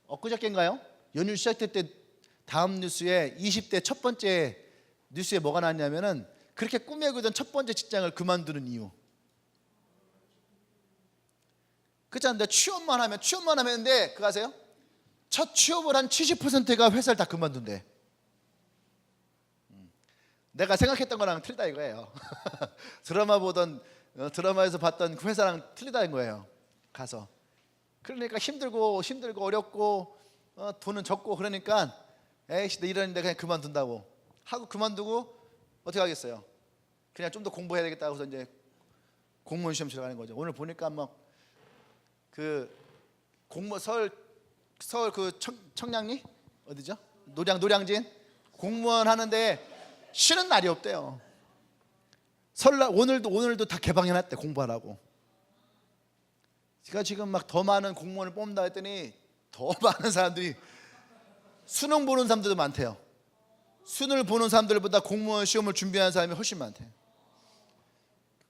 [SPEAKER 1] 엊그저께인가요? 연휴 시작될 때 다음 뉴스에 20대 첫 번째 뉴스에 뭐가 나왔냐면은 그렇게 꿈에 그던 첫 번째 직장을 그만두는 이유. 그렇잖아요. 취업만 하면 했는데 그거 아세요? 첫 취업을 한 70%가 회사를 다 그만둔대. 내가 생각했던 거랑 틀리다 이거예요. 드라마에서 봤던 그 회사랑 틀리다는 거예요. 가서 그러니까 힘들고 어렵고 돈은 적고 그러니까 에이씨 내 이러는데 그냥 그만둔다고 하고 그만두고 어떻게 하겠어요? 그냥 좀 더 공부해야 되겠다고 해서 이제 공무원 시험 치러 가는 거죠. 오늘 보니까 막 그 공무원 서울 그 청량리 어디죠? 노량진 공무원 하는데 쉬는 날이 없대요. 설날 오늘도 다 개방해놨대 공부하라고. 제가 지금 막 더 많은 공무원을 뽑는다 했더니 더 많은 사람들이 수능 보는 사람들도 많대요. 수능을 보는 사람들보다 공무원 시험을 준비하는 사람이 훨씬 많대요.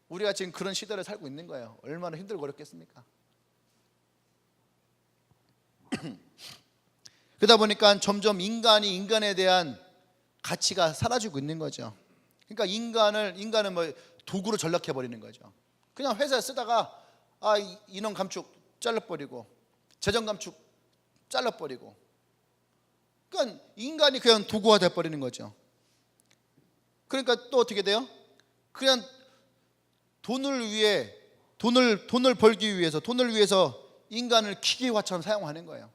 [SPEAKER 1] 우리가 지금 그런 시대를 살고 있는 거예요. 얼마나 힘들고 어렵겠습니까? 그러다 보니까 점점 인간이 인간에 대한 가치가 사라지고 있는 거죠. 그러니까 인간은 뭐 도구로 전락해 버리는 거죠. 그냥 회사에 쓰다가 인원 감축 잘라버리고 재정 감축 잘라버리고, 그러니까 인간이 그냥 도구화 돼 버리는 거죠. 그러니까 또 어떻게 돼요? 그냥 돈을 벌기 위해서 돈을 위해서 인간을 기계화처럼 사용하는 거예요.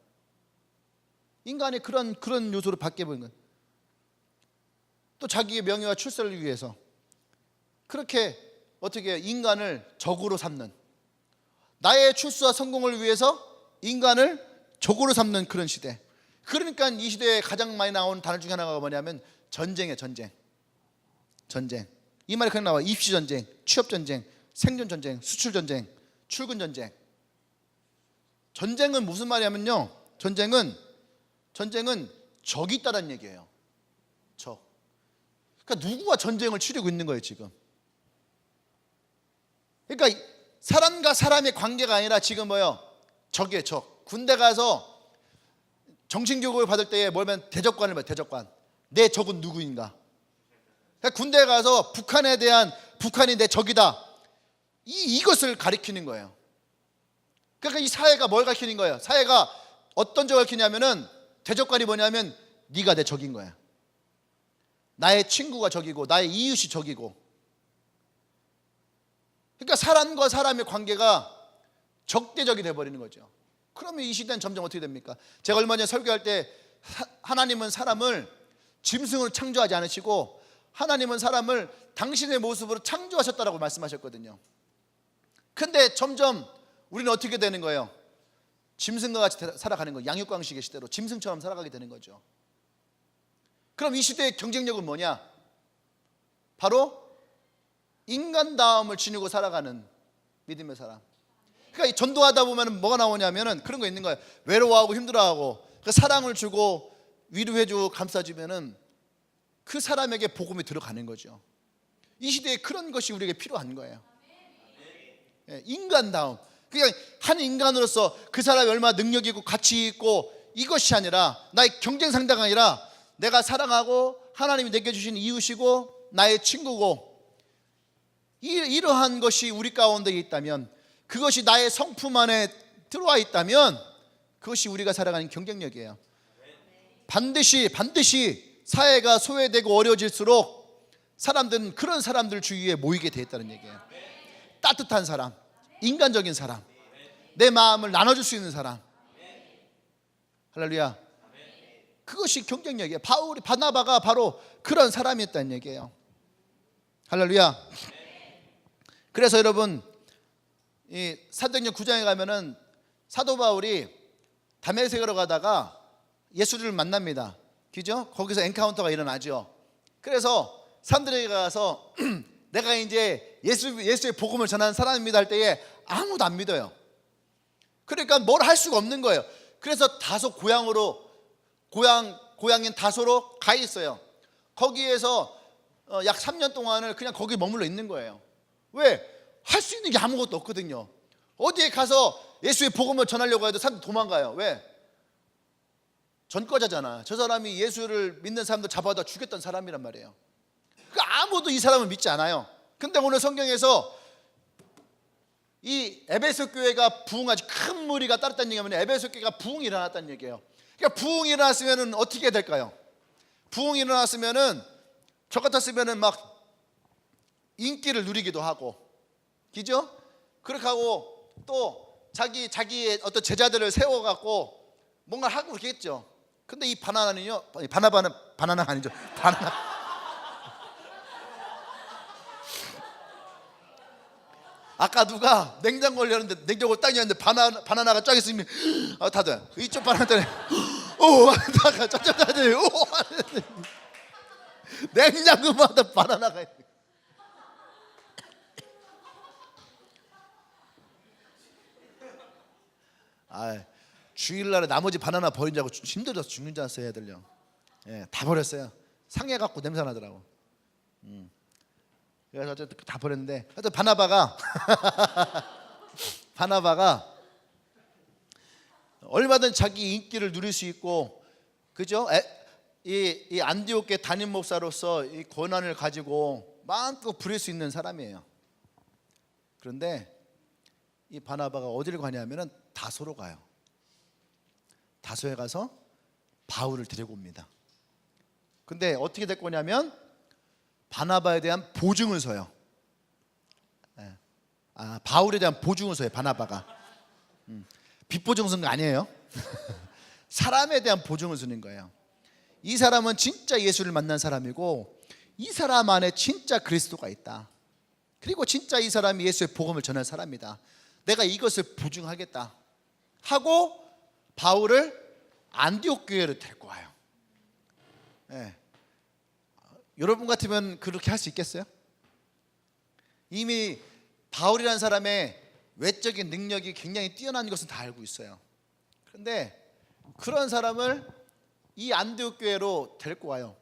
[SPEAKER 1] 인간이 그런 요소로 바뀌어 버린 거예요. 또 자기의 명예와 출세를 위해서 그렇게 어떻게 인간을 적으로 삼는, 나의 출세와 성공을 위해서 인간을 적으로 삼는 그런 시대. 그러니까 이 시대에 가장 많이 나오는 단어 중에 하나가 뭐냐면 전쟁이에요. 전쟁. 이 말이 그냥 나와. 입시 전쟁, 취업 전쟁, 생존 전쟁, 수출 전쟁, 출근 전쟁. 전쟁은 무슨 말이냐면요, 전쟁은 적이 있다는 얘기예요. 적. 그러니까 누구와 전쟁을 치르고 있는 거예요 지금. 그러니까 사람과 사람의 관계가 아니라 지금 뭐예요? 적이에요. 적. 군대 가서 정신교육을 받을 때에 뭐냐면 대적관을 봐요. 대적관. 내 적은 누구인가. 그러니까 군대에 가서 북한이 내 적이다, 이것을 가리키는 거예요. 그러니까 이 사회가 뭘 가리키는 거예요? 사회가 어떤 적을 가리키냐면은, 대적관이 뭐냐면 네가 내 적인 거야. 나의 친구가 적이고 나의 이웃이 적이고. 그러니까 사람과 사람의 관계가 적대적이 돼버리는 거죠. 그러면 이 시대는 점점 어떻게 됩니까? 제가 얼마 전에 설교할 때 하나님은 사람을 짐승으로 창조하지 않으시고 하나님은 사람을 당신의 모습으로 창조하셨다라고 말씀하셨거든요. 근데 점점 우리는 어떻게 되는 거예요? 짐승과 같이 살아가는 거예요. 양육강식의 시대로 짐승처럼 살아가게 되는 거죠. 그럼 이 시대의 경쟁력은 뭐냐? 바로 인간다움을 지니고 살아가는 믿음의 사람. 그러니까 전도하다 보면 뭐가 나오냐면은 그런 거 있는 거예요. 외로워하고 힘들어하고 그 사랑을 주고 위로해주고 감싸주면은 그 사람에게 복음이 들어가는 거죠. 이 시대에 그런 것이 우리에게 필요한 거예요. 인간다움. 그냥 한 인간으로서 그 사람이 얼마나 능력이 있고 가치 있고 이것이 아니라, 나의 경쟁 상대가 아니라 내가 사랑하고 하나님이 내게 주신 이웃이고 나의 친구고, 이러한 것이 우리 가운데 있다면, 그것이 나의 성품 안에 들어와 있다면 그것이 우리가 살아가는 경쟁력이에요. 반드시 사회가 소외되고 어려워질수록 사람들은 그런 사람들 주위에 모이게 돼 있다는 얘기예요. 따뜻한 사람, 인간적인 사람, 내 마음을 나눠줄 수 있는 사람. 할렐루야. 그것이 경쟁력이에요. 바나바가 바로 그런 사람이었다는 얘기예요. 할렐루야. 그래서 여러분, 이 사도행전 9장에 가면은 사도 바울이 다메섹으로 가다가 예수를 만납니다. 그죠? 거기서 엔카운터가 일어나죠. 그래서 사람들에게 가서 내가 이제 예수의 복음을 전하는 사람입니다 할 때에 아무도 안 믿어요. 그러니까 뭘 할 수가 없는 거예요. 그래서 다소 고향인 다소로 가 있어요. 거기에서 약 3년 동안을 그냥 거기 머물러 있는 거예요. 왜? 할 수 있는 게 아무것도 없거든요. 어디에 가서 예수의 복음을 전하려고 해도 사람들 도망가요. 왜? 전과자잖아. 저 사람이 예수를 믿는 사람들 잡아다 죽였던 사람이란 말이에요. 아무도 이 사람을 믿지 않아요. 근데 오늘 성경에서 이 에베소 교회가 부흥하지, 큰 무리가 따랐다는 얘기하면 에베소 교회가 부흥이 일어났다는 얘기예요. 그러니까 부흥이 일어났으면 어떻게 될까요? 부흥이 일어났으면 저 같았으면 막 인기를 누리기도 하고, 그죠? 그렇게 하고 또 자기의 어떤 제자들을 세워갖고 뭔가 하고 그러겠죠. 근데 이 바나나는요, 바나바는 바나나가 아니죠. 바나나. 아까 누가 냉장고를 열었는데 냉장고 딱 열었는데 바나나가 쫙 있으면 다들 이쪽 바나나 때문에 오 하다가 저쪽 다들 오 냉장고마다 바나나가 있는. 주일날에 나머지 바나나 버린 줄 알고 힘들어서 죽는 줄 알았어요 애들요. 예, 다 버렸어요. 상해갖고 냄새 나더라고. 그래서 어쨌든 다 버렸는데 하여튼 바나바가 얼마든 자기 인기를 누릴 수 있고, 그죠? 이 안디옥의 담임 목사로서 이 권한을 가지고 마음껏 부릴 수 있는 사람이에요. 그런데 이 바나바가 어디를 가냐면은 다소로 가요. 다소에 가서 바울을 데리고 옵니다. 근데 어떻게 될 거냐면 바나바에 대한 보증을 서요. 바울에 대한 보증을 서요. 바나바가 빚보증 쓴 거 아니에요. 사람에 대한 보증을 쓰는 거예요. 이 사람은 진짜 예수를 만난 사람이고 이 사람 안에 진짜 그리스도가 있다. 그리고 진짜 이 사람이 예수의 복음을 전할 사람이다. 내가 이것을 보증하겠다 하고 바울을 안디옥 교회로 데리고 와요. 네. 여러분 같으면 그렇게 할 수 있겠어요? 이미 바울이라는 사람의 외적인 능력이 굉장히 뛰어난 것은 다 알고 있어요. 그런데 그런 사람을 이 안디옥 교회로 데리고 와요.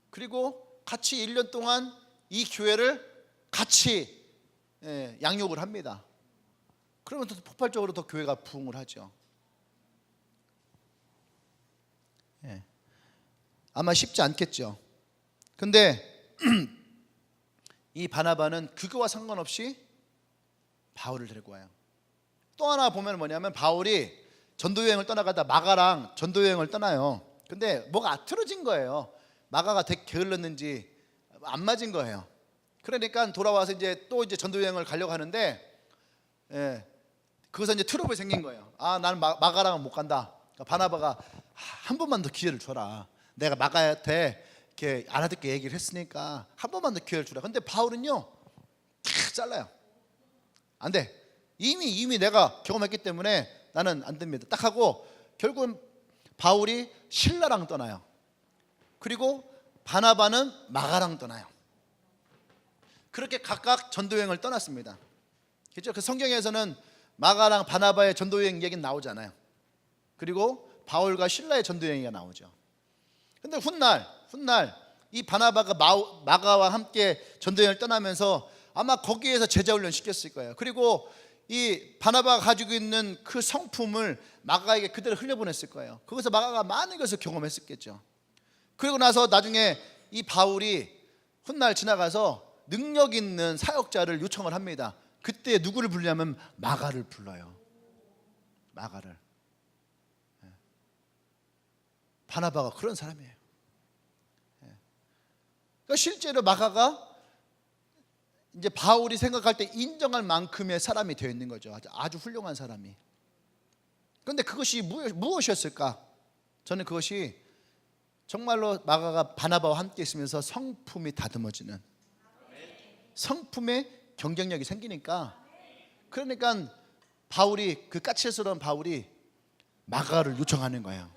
[SPEAKER 1] 그리고 같이 1년 동안 이 교회를 같이 양육을 합니다. 그러면 더 폭발적으로 더 교회가 부흥을 하죠. 아마 쉽지 않겠죠. 근데 이 바나바는 그거와 상관없이 바울을 데리고 와요. 또 하나 보면 뭐냐면 바울이 전도여행을 떠나가다 마가랑 전도여행을 떠나요. 근데 뭐가 틀어진 거예요. 마가가 되게 게을렀는지 안 맞은 거예요. 그러니까 돌아와서 이제 전도여행을 가려고 하는데 거기서 이제 트러블이 생긴 거예요. 나는 마가랑은 못 간다. 그러니까 바나바가 한 번만 더 기회를 줘라. 내가 마가한테 이렇게 알아듣게 얘기를 했으니까 한 번만 더 기회를 주라. 근데 바울은요 탁 잘라요. 안 돼. 이미 내가 경험했기 때문에 나는 안 됩니다. 딱 하고 결국은 바울이 실라랑 떠나요. 그리고 바나바는 마가랑 떠나요. 그렇게 각각 전도여행을 떠났습니다. 그렇죠? 그 성경에서는 마가랑 바나바의 전도여행 얘기는 나오잖아요. 그리고 바울과 실라의 전도여행이 나오죠. 근데 훗날 이 바나바가 마가와 함께 전도여행을 떠나면서 아마 거기에서 제자 훈련 시켰을 거예요. 그리고 이 바나바가 가지고 있는 그 성품을 마가에게 그대로 흘려보냈을 거예요. 거기서 마가가 많은 것을 경험했었겠죠. 그리고 나서 나중에 이 바울이 훗날 지나가서 능력 있는 사역자를 요청을 합니다. 그때 누구를 부르냐면 마가를 불러요. 마가를. 바나바가 그런 사람이에요. 그러니까 실제로 마가가 이제 바울이 생각할 때 인정할 만큼의 사람이 되어 있는 거죠. 아주 훌륭한 사람이. 그런데 그것이 무엇이었을까? 저는 그것이 정말로 마가가 바나바와 함께 있으면서 성품이 다듬어지는, 성품의 경쟁력이 생기니까, 그러니까 바울이, 그 까칠스러운 바울이 마가를 요청하는 거예요.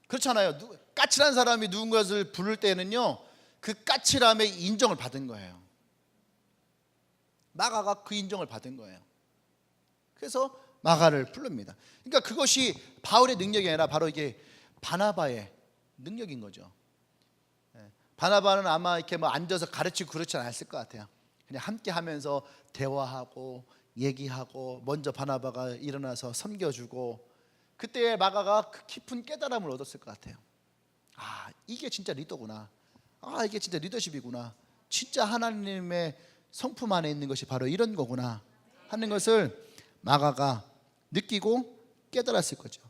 [SPEAKER 1] 그렇잖아요. 까칠한 사람이 누군가를 부를 때는요 그 까칠함의 인정을 받은 거예요. 마가가 그 인정을 받은 거예요. 그래서 마가를 부릅니다. 그러니까 그것이 바울의 능력이 아니라 바로 이게 바나바의 능력인 거죠. 바나바는 아마 이렇게 뭐 앉아서 가르치고 그렇지 않았을 것 같아요. 그냥 함께 하면서 대화하고 얘기하고 먼저 바나바가 일어나서 섬겨주고, 그때 마가가 그 깊은 깨달음을 얻었을 것 같아요. 이게 진짜 리더구나. 이게 진짜 리더십이구나. 진짜 하나님의 성품 안에 있는 것이 바로 이런 거구나 하는 것을 마가가 느끼고 깨달았을 거죠.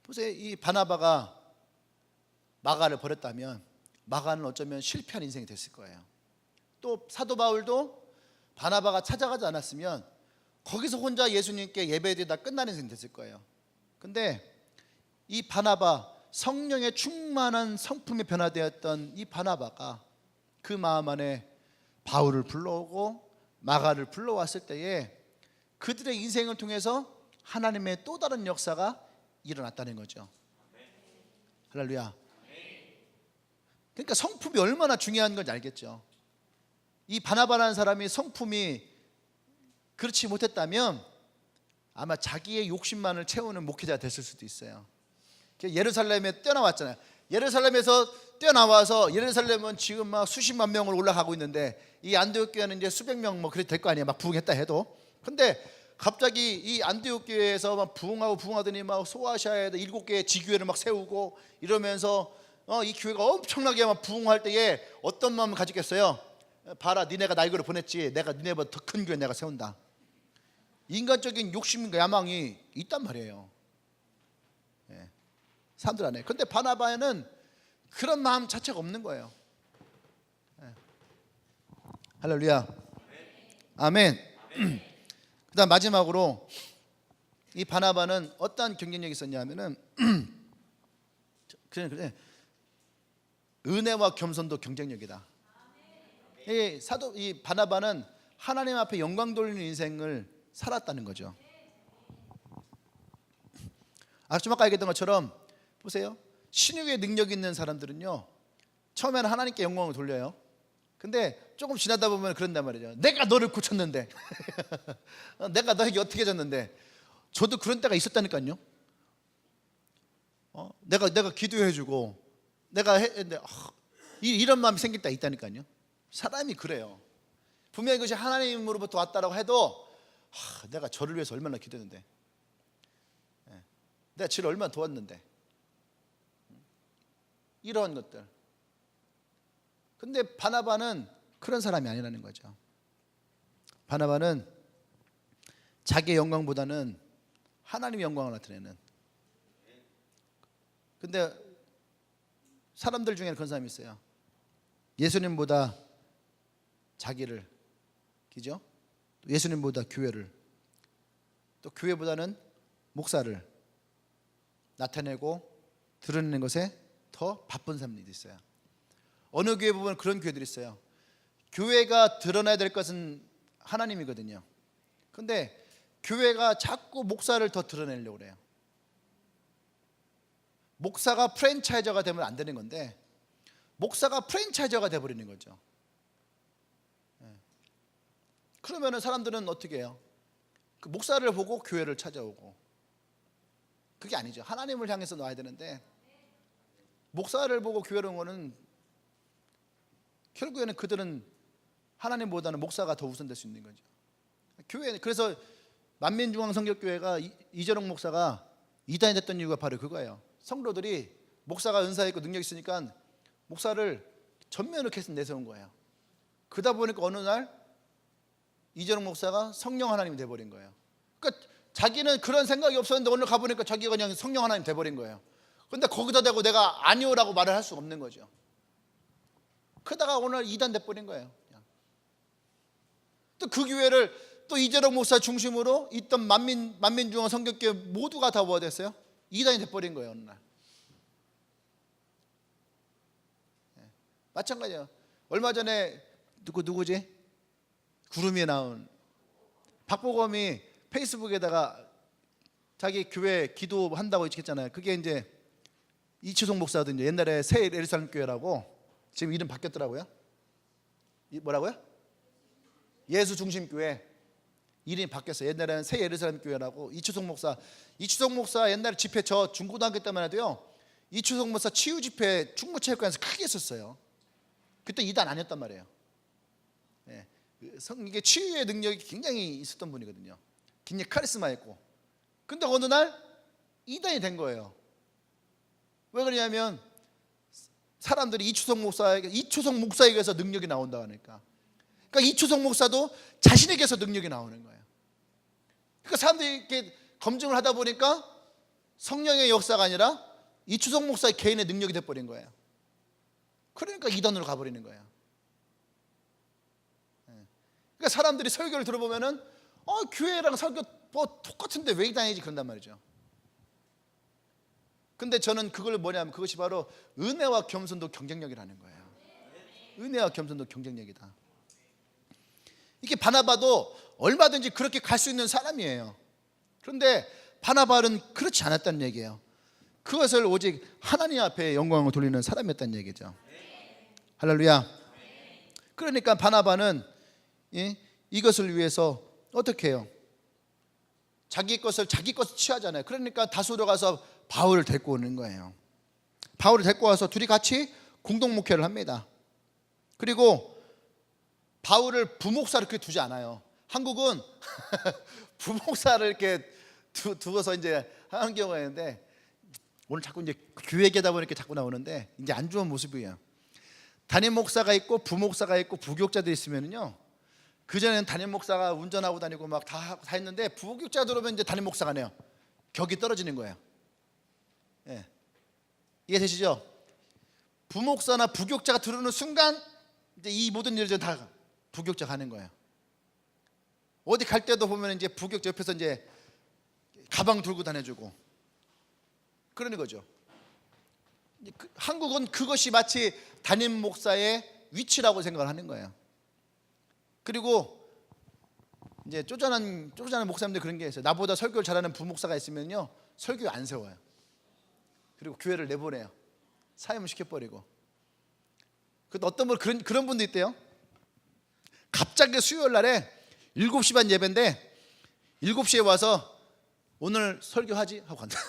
[SPEAKER 1] 보세요. 이 바나바가 마가를 버렸다면 마가는 어쩌면 실패한 인생이 됐을 거예요. 또 사도 바울도 바나바가 찾아가지 않았으면 거기서 혼자 예수님께 예배드리다 끝나는 인생 됐을 거예요. 근데 이 바나바, 성령의 충만한 성품에 변화되었던 이 바나바가 그 마음 안에 바울을 불러오고 마가를 불러왔을 때에 그들의 인생을 통해서 하나님의 또 다른 역사가 일어났다는 거죠. 할렐루야. 그러니까 성품이 얼마나 중요한 건지 알겠죠. 이 바나바라는 사람이 성품이 그렇지 못했다면 아마 자기의 욕심만을 채우는 목회자가 됐을 수도 있어요. 예루살렘에 뛰어나왔잖아요. 예루살렘에서 뛰어나와서, 예루살렘은 지금 막 수십만 명을 올라가고 있는데 이 안디옥 교회는 이제 수백 명 뭐 그래도 될 거 아니에요. 막 부흥했다 해도. 근데 갑자기 이 안디옥 교회에서 막 부흥하더니 막 소아시아에 7개의 지교회를 막 세우고 이러면서 이 교회가 엄청나게 막 부흥할 때에 어떤 마음을 가지겠어요? 봐라, 니네가 나 이거를 보냈지. 내가 니네보다 더 큰 교회 내가 세운다. 인간적인 욕심과 야망이 있단 말이에요. 사람들 안에. 근데 바나바에는 그런 마음 자체가 없는 거예요. 할렐루야. 아멘. 그다음 마지막으로 이 바나바는 어떠한 경쟁력이 있었냐면은 그래, 은혜와 겸손도 경쟁력이다. 이 바나바는 하나님 앞에 영광 돌리는 인생을 살았다는 거죠. 좀 아까 얘기했던 것처럼 보세요. 신유의 능력 있는 사람들은요, 처음에는 하나님께 영광을 돌려요. 근데 조금 지나다 보면 그런단 말이죠. 내가 너를 고쳤는데 내가 너에게 어떻게 해줬는데. 저도 그런 때가 있었다니까요. 내가 기도해주고 내가 했는데 이런 마음이 생길 때가 있다니까요. 사람이 그래요. 분명히 그것이 하나님으로부터 왔다라고 해도 내가 저를 위해서 얼마나 기도했는데, 내가 저를 얼마나 도왔는데, 이런 것들. 근데 바나바는 그런 사람이 아니라는 거죠. 바나바는 자기의 영광보다는 하나님의 영광을 나타내는. 근데 사람들 중에는 그런 사람이 있어요. 예수님보다 자기를, 그죠? 예수님보다 교회를, 또 교회보다는 목사를 나타내고 드러내는 것에 더 바쁜 사람들이 있어요. 어느 교회 보면 그런 교회들이 있어요. 교회가 드러나야 될 것은 하나님이거든요. 근데 교회가 자꾸 목사를 더 드러내려고 그래요. 목사가 프랜차이저가 되면 안 되는 건데 목사가 프랜차이저가 돼버리는 거죠. 그러면 사람들은 어떻게 해요? 그 목사를 보고 교회를 찾아오고. 그게 아니죠. 하나님을 향해서 놔야 되는데 목사를 보고 교회를 온 거는 결국에는 그들은 하나님보다는 목사가 더 우선될 수 있는 거죠. 그래서 만민중앙성결교회가 이재롱 목사가 이단이 됐던 이유가 바로 그거예요. 성도들이 목사가 은사 있고 능력 있으니까 목사를 전면으로 계속 내세운 거예요. 그러다 보니까 어느 날 이재롱 목사가 성령 하나님이 돼버린 거예요. 그러니까 자기는 그런 생각이 없었는데 오늘 가보니까 자기가 그냥 성령 하나님 돼버린 거예요. 근데 거기다 대고 내가 아니오라고 말을 할 수 없는 거죠. 그러다가 오늘 이단 돼버린 거예요. 또 그 교회를 또 이재롱 목사 중심으로 있던 만민중앙 성결교회 모두가 다 뭐가 됐어요? 이단이 돼버린 거예요. 어느 날. 마찬가지예요. 얼마 전에 누구지? 구름이에 나온 박보검이 페이스북에다가 자기 교회 기도한다고 했잖아요. 그게 이제 이치송 목사도 옛날에 새 예루살렘 교회라고 지금 이름 바뀌었더라고요. 뭐라고요? 예수 중심 교회 이름이 바뀌었어요. 옛날에는 새 예루살렘 교회라고. 이치송 목사 옛날에 집회 저 중고등학교 때만 해도요. 이치송 목사 치유 집회 충무체육관에서 크게 했었어요. 그때 이단 아니었단 말이에요. 이게 치유의 능력이 굉장히 있었던 분이거든요. 굉장히 카리스마 있고. 근데 어느 날 이단이 된 거예요. 왜 그러냐면 사람들이 이초성 목사에게서 능력이 나온다 하니까. 그러니까 이초성 목사도 자신에게서 능력이 나오는 거예요. 그러니까 사람들이 이렇게 검증을 하다 보니까 성령의 역사가 아니라 이초성 목사의 개인의 능력이 돼버린 거예요. 그러니까 이단으로 가버리는 거예요. 그러니까 사람들이 설교를 들어보면은 교회랑 설교 뭐 똑같은데 왜 다니지 그런단 말이죠. 근데 저는 그걸 뭐냐면 그것이 바로 은혜와 겸손도 경쟁력이라는 거예요. 은혜와 겸손도 경쟁력이다. 이게 바나바도 얼마든지 그렇게 갈 수 있는 사람이에요. 그런데 바나바는 그렇지 않았다는 얘기예요. 그것을 오직 하나님 앞에 영광을 돌리는 사람이었다는 얘기죠. 할렐루야. 그러니까 바나바는 이것을 위해서 어떻게 해요? 자기 것을 취하잖아요. 그러니까 다소로 가서 바울을 데리고 오는 거예요. 바울을 데리고 와서 둘이 같이 공동 목회를 합니다. 그리고 바울을 부목사로 그렇게 두지 않아요. 한국은 부목사를 이렇게 두어서 이제 하는 경우가 있는데, 오늘 자꾸 이제 교회 얘기하다 보니까 자꾸 나오는데 이제 안 좋은 모습이에요. 담임 목사가 있고 부목사가 있고 부교육자들이 있으면요, 그전에는 담임 목사가 운전하고 다니고 막 다 했는데 부교육자 들어오면 이제 담임 목사가 네요. 격이 떨어지는 거예요. 예. 이해되시죠? 부목사나 부교육자가 들어오는 순간 이제 이 모든 일들 다 부교육자가 하는 거예요. 어디 갈 때도 보면 이제 부교육자 옆에서 이제 가방 들고 다녀주고 그러는 거죠. 한국은 그것이 마치 담임 목사의 위치라고 생각을 하는 거예요. 그리고 이제 쪼잔한 목사님들 그런 게 있어요. 나보다 설교를 잘하는 부목사가 있으면요, 설교 안 세워요. 그리고 교회를 내보내요. 사임을 시켜버리고. 그 어떤 분 그런 분도 있대요. 갑자기 수요일 날에 7시 반 예배인데 7시에 와서 오늘 설교하지? 하고 간다.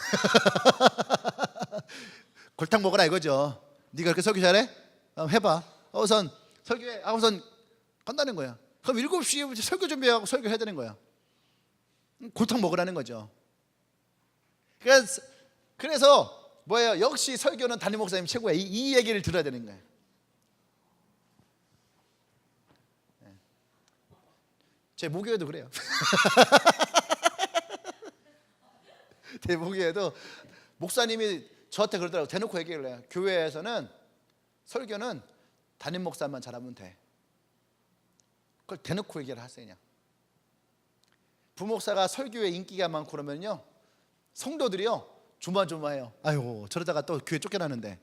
[SPEAKER 1] 골탕 먹어라 이거죠. 네가 그렇게 설교 잘해? 해봐. 우선 설교해. 우선 간다는 거야. 그럼 7시에 설교 준비하고 설교해야 되는 거야. 골탕 먹으라는 거죠. 그래서 뭐예요? 역시 설교는 담임 목사님 최고야. 이 얘기를 들어야 되는 거예요. 제 모교에도 그래요. 제 모교에도 목사님이 저한테 그러더라고요. 대놓고 얘기를 해요. 교회에서는 설교는 담임 목사만 잘하면 돼. 그걸 대놓고 얘기를 하세요. 그냥. 부목사가 설교에 인기가 많고 그러면요, 성도들이요 조마조마해요. 아이고 저러다가 또 교회 쫓겨나는데.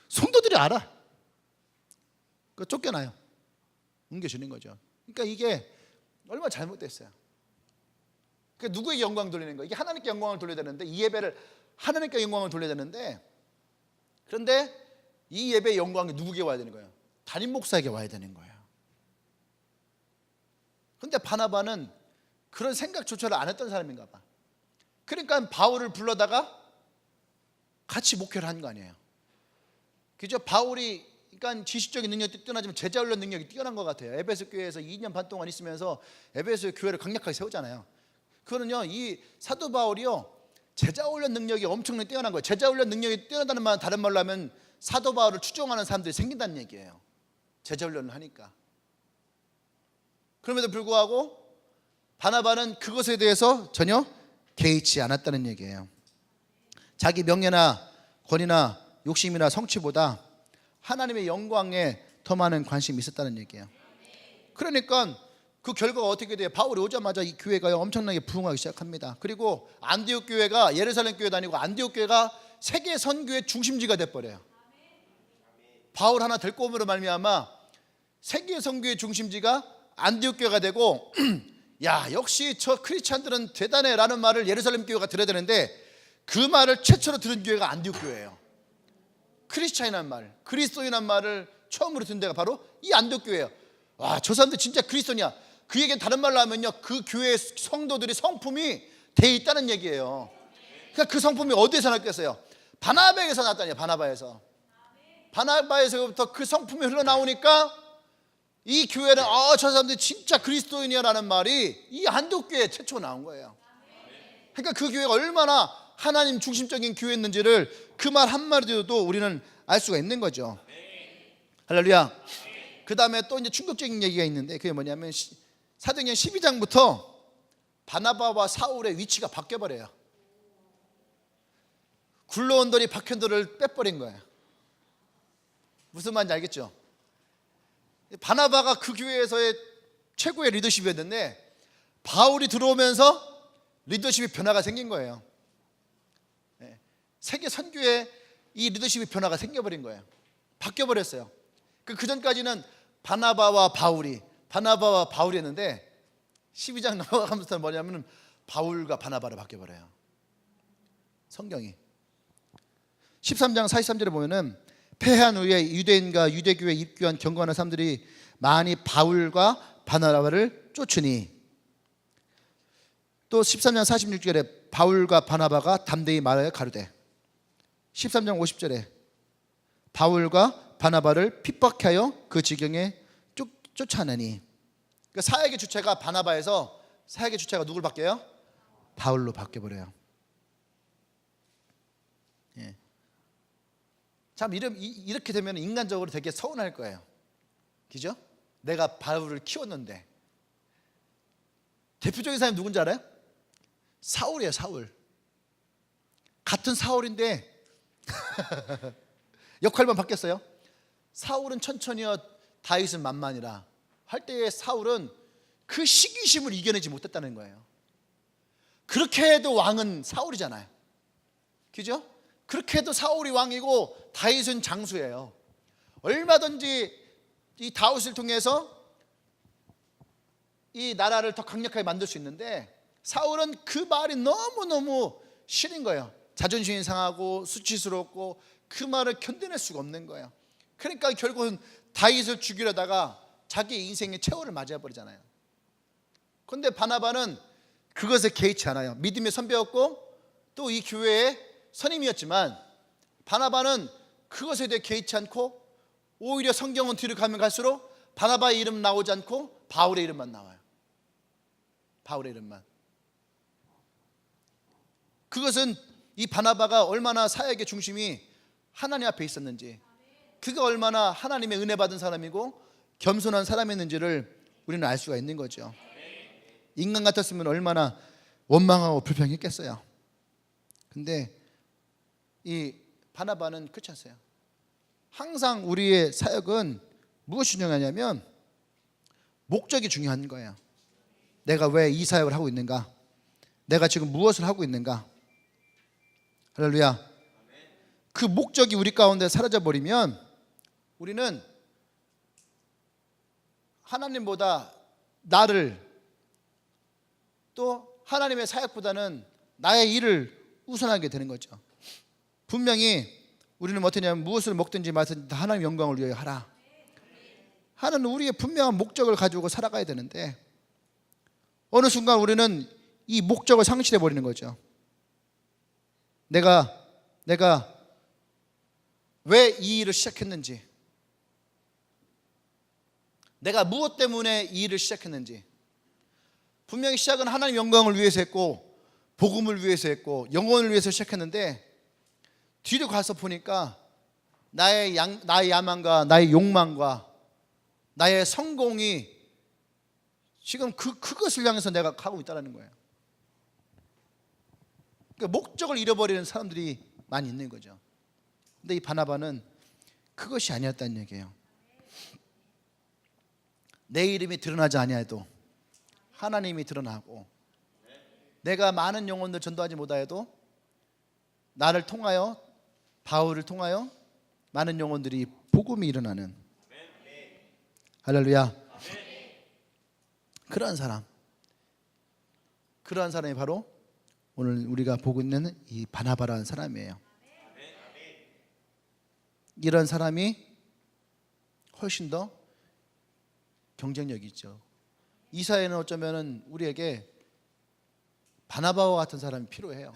[SPEAKER 1] 성도들이 알아. 그 쫓겨나요. 옮겨주는 거죠. 그러니까 이게 얼마나 잘못됐어요. 그러니까 누구에게 영광 돌리는 거예요? 이게 하나님께 영광을 돌려야 되는데, 이 예배를 하나님께 영광을 돌려야 되는데, 그런데 이 예배의 영광이 누구에게 와야 되는 거예요? 담임 목사에게 와야 되는 거예요. 그런데 바나바는 그런 생각조차를 안 했던 사람인가 봐. 그러니까 바울을 불러다가 같이 목회를 한 거 아니에요. 그죠? 바울이 그러니까 지식적인 능력이 뛰어나지만 제자 훈련 능력이 뛰어난 것 같아요. 에베소 교회에서 2년 반 동안 있으면서 에베소 교회를 강력하게 세우잖아요. 그거는요, 이 사도 바울이요 제자 훈련 능력이 엄청나게 뛰어난 거예요. 제자 훈련 능력이 뛰어나다는 말은 다른 말로 하면 사도 바울을 추종하는 사람들이 생긴다는 얘기예요. 제자 훈련을 하니까. 그럼에도 불구하고 바나바는 그것에 대해서 전혀 개의치 않았다는 얘기예요. 자기 명예나 권위나 욕심이나 성취보다 하나님의 영광에 더 많은 관심이 있었다는 얘기예요. 그러니까 그 결과가 어떻게 돼요? 바울이 오자마자 이 교회가 엄청나게 부흥하기 시작합니다. 그리고 안디옥 교회가 예루살렘 교회도 아니고 안디옥 교회가 세계 선교의 중심지가 돼버려요. 바울 하나 데리고 오므로 말미암아 세계 선교의 중심지가 안디옥 교회가 되고 야 역시 저 크리스찬들은 대단해 라는 말을 예루살렘 교회가 들어야 되는데, 그 말을 최초로 들은 교회가 안디옥 교회예요. 크리스찬이란 말, 그리스도인이란 말을 처음으로 듣는 데가 바로 이 안디옥 교회예요. 와, 저 사람들 진짜 그리스도냐? 그 얘기는 다른 말로 하면요, 그 교회 성도들이 성품이 돼 있다는 얘기예요. 그러니까 그 성품이 어디에서 났겠어요? 바나바에서 났다니요. 바나바에서부터 그 성품이 흘러나오니까 이 교회는 저 사람들이 진짜 그리스도인이야 라는 말이 이 안디옥 교회에 최초 나온 거예요. 그러니까 그 교회가 얼마나 하나님 중심적인 교회였는지를 그 말 한마디로도 우리는 알 수가 있는 거죠. 할렐루야. 그 다음에 또 이제 충격적인 얘기가 있는데, 그게 뭐냐면 사도행전 12장부터 바나바와 사울의 위치가 바뀌어버려요. 굴러온 돌이 박힌 돌을 빼버린 거예요. 무슨 말인지 알겠죠? 바나바가 그 교회에서의 최고의 리더십이었는데 바울이 들어오면서 리더십의 변화가 생긴 거예요. 세계 선교에 이 리더십의 변화가 생겨버린 거예요. 바뀌어버렸어요. 그 전까지는 바나바와 바울이었는데 12장 넘어가면서 뭐냐면 바울과 바나바로 바뀌어버려요. 성경이 13장 43절에 보면은 패한 후에 유대인과 유대교에 입교한 경건한 사람들이 많이 바울과 바나바를 쫓으니, 또 13장 46절에 바울과 바나바가 담대히 말하여 가르되, 13장 50절에 바울과 바나바를 핍박하여 그 지경에 쫓아내니. 그러니까 사역의 주체가 바나바에서 사역의 주체가 누굴 바뀌어요? 바울로 바뀌어버려요. 예. 참 이렇게 되면 인간적으로 되게 서운할 거예요. 그죠? 내가 바울을 키웠는데. 대표적인 사람이 누군지 알아요? 사울이에요. 사울. 같은 사울인데 역할만 바뀌었어요. 사울은 천천히요, 다윗은 만만이라 할 때의 사울은 그 시기심을 이겨내지 못했다는 거예요. 그렇게 해도 왕은 사울이잖아요. 그죠? 그렇게 해도 사울이 왕이고 다윗은 장수예요. 얼마든지 이 다윗을 통해서 이 나라를 더 강력하게 만들 수 있는데, 사울은 그 말이 너무너무 싫은 거예요. 자존심이 상하고 수치스럽고 그 말을 견뎌낼 수가 없는 거예요. 그러니까 결국은 다윗을 죽이려다가 자기 인생의 최후를 맞이해버리잖아요. 그런데 바나바는 그것에 개의치 않아요. 믿음의 선배였고 또 이 교회의 선임이었지만, 바나바는 그것에 대해 개의치 않고 오히려 성경은 뒤로 가면 갈수록 바나바의 이름 나오지 않고 바울의 이름만 나와요. 바울의 이름만. 그것은 이 바나바가 얼마나 사역의 중심이 하나님 앞에 있었는지, 그가 얼마나 하나님의 은혜 받은 사람이고 겸손한 사람이었는지를 우리는 알 수가 있는 거죠. 인간 같았으면 얼마나 원망하고 불평했겠어요. 근데 이 바나바는 그렇지 않았어요. 항상 우리의 사역은 무엇이 중요하냐면 목적이 중요한 거예요. 내가 왜 이 사역을 하고 있는가? 내가 지금 무엇을 하고 있는가? 할렐루야. 그 목적이 우리 가운데 사라져버리면 우리는 하나님보다 나를, 또 하나님의 사역보다는 나의 일을 우선하게 되는 거죠. 분명히 우리는 어떠냐면 무엇을 먹든지 마든지 다 하나님의 영광을 위하여 하라. 하나는 우리의 분명한 목적을 가지고 살아가야 되는데, 어느 순간 우리는 이 목적을 상실해 버리는 거죠. 내가 왜 이 일을 시작했는지, 내가 무엇 때문에 이 일을 시작했는지. 분명히 시작은 하나님 영광을 위해서 했고 복음을 위해서 했고 영혼을 위해서 시작했는데, 뒤로 가서 보니까 나의 야망과 나의 욕망과 나의 성공이 지금 그것을 향해서 내가 가고 있다는 거예요. 그러니까 목적을 잃어버리는 사람들이 많이 있는 거죠. 근데 이 바나바는 그것이 아니었다는 얘기예요. 내 이름이 드러나지 아니해도 하나님이 드러나고, 내가 많은 영혼들 전도하지 못하여도 나를 통하여, 바울을 통하여 많은 영혼들이 복음이 일어나는, 할렐루야. 그러한 사람이 바로 오늘 우리가 보고 있는 이 바나바라는 사람이에요. 이런 사람이 훨씬 더 경쟁력이 있죠. 이 사회는 어쩌면 우리에게 바나바와 같은 사람이 필요해요.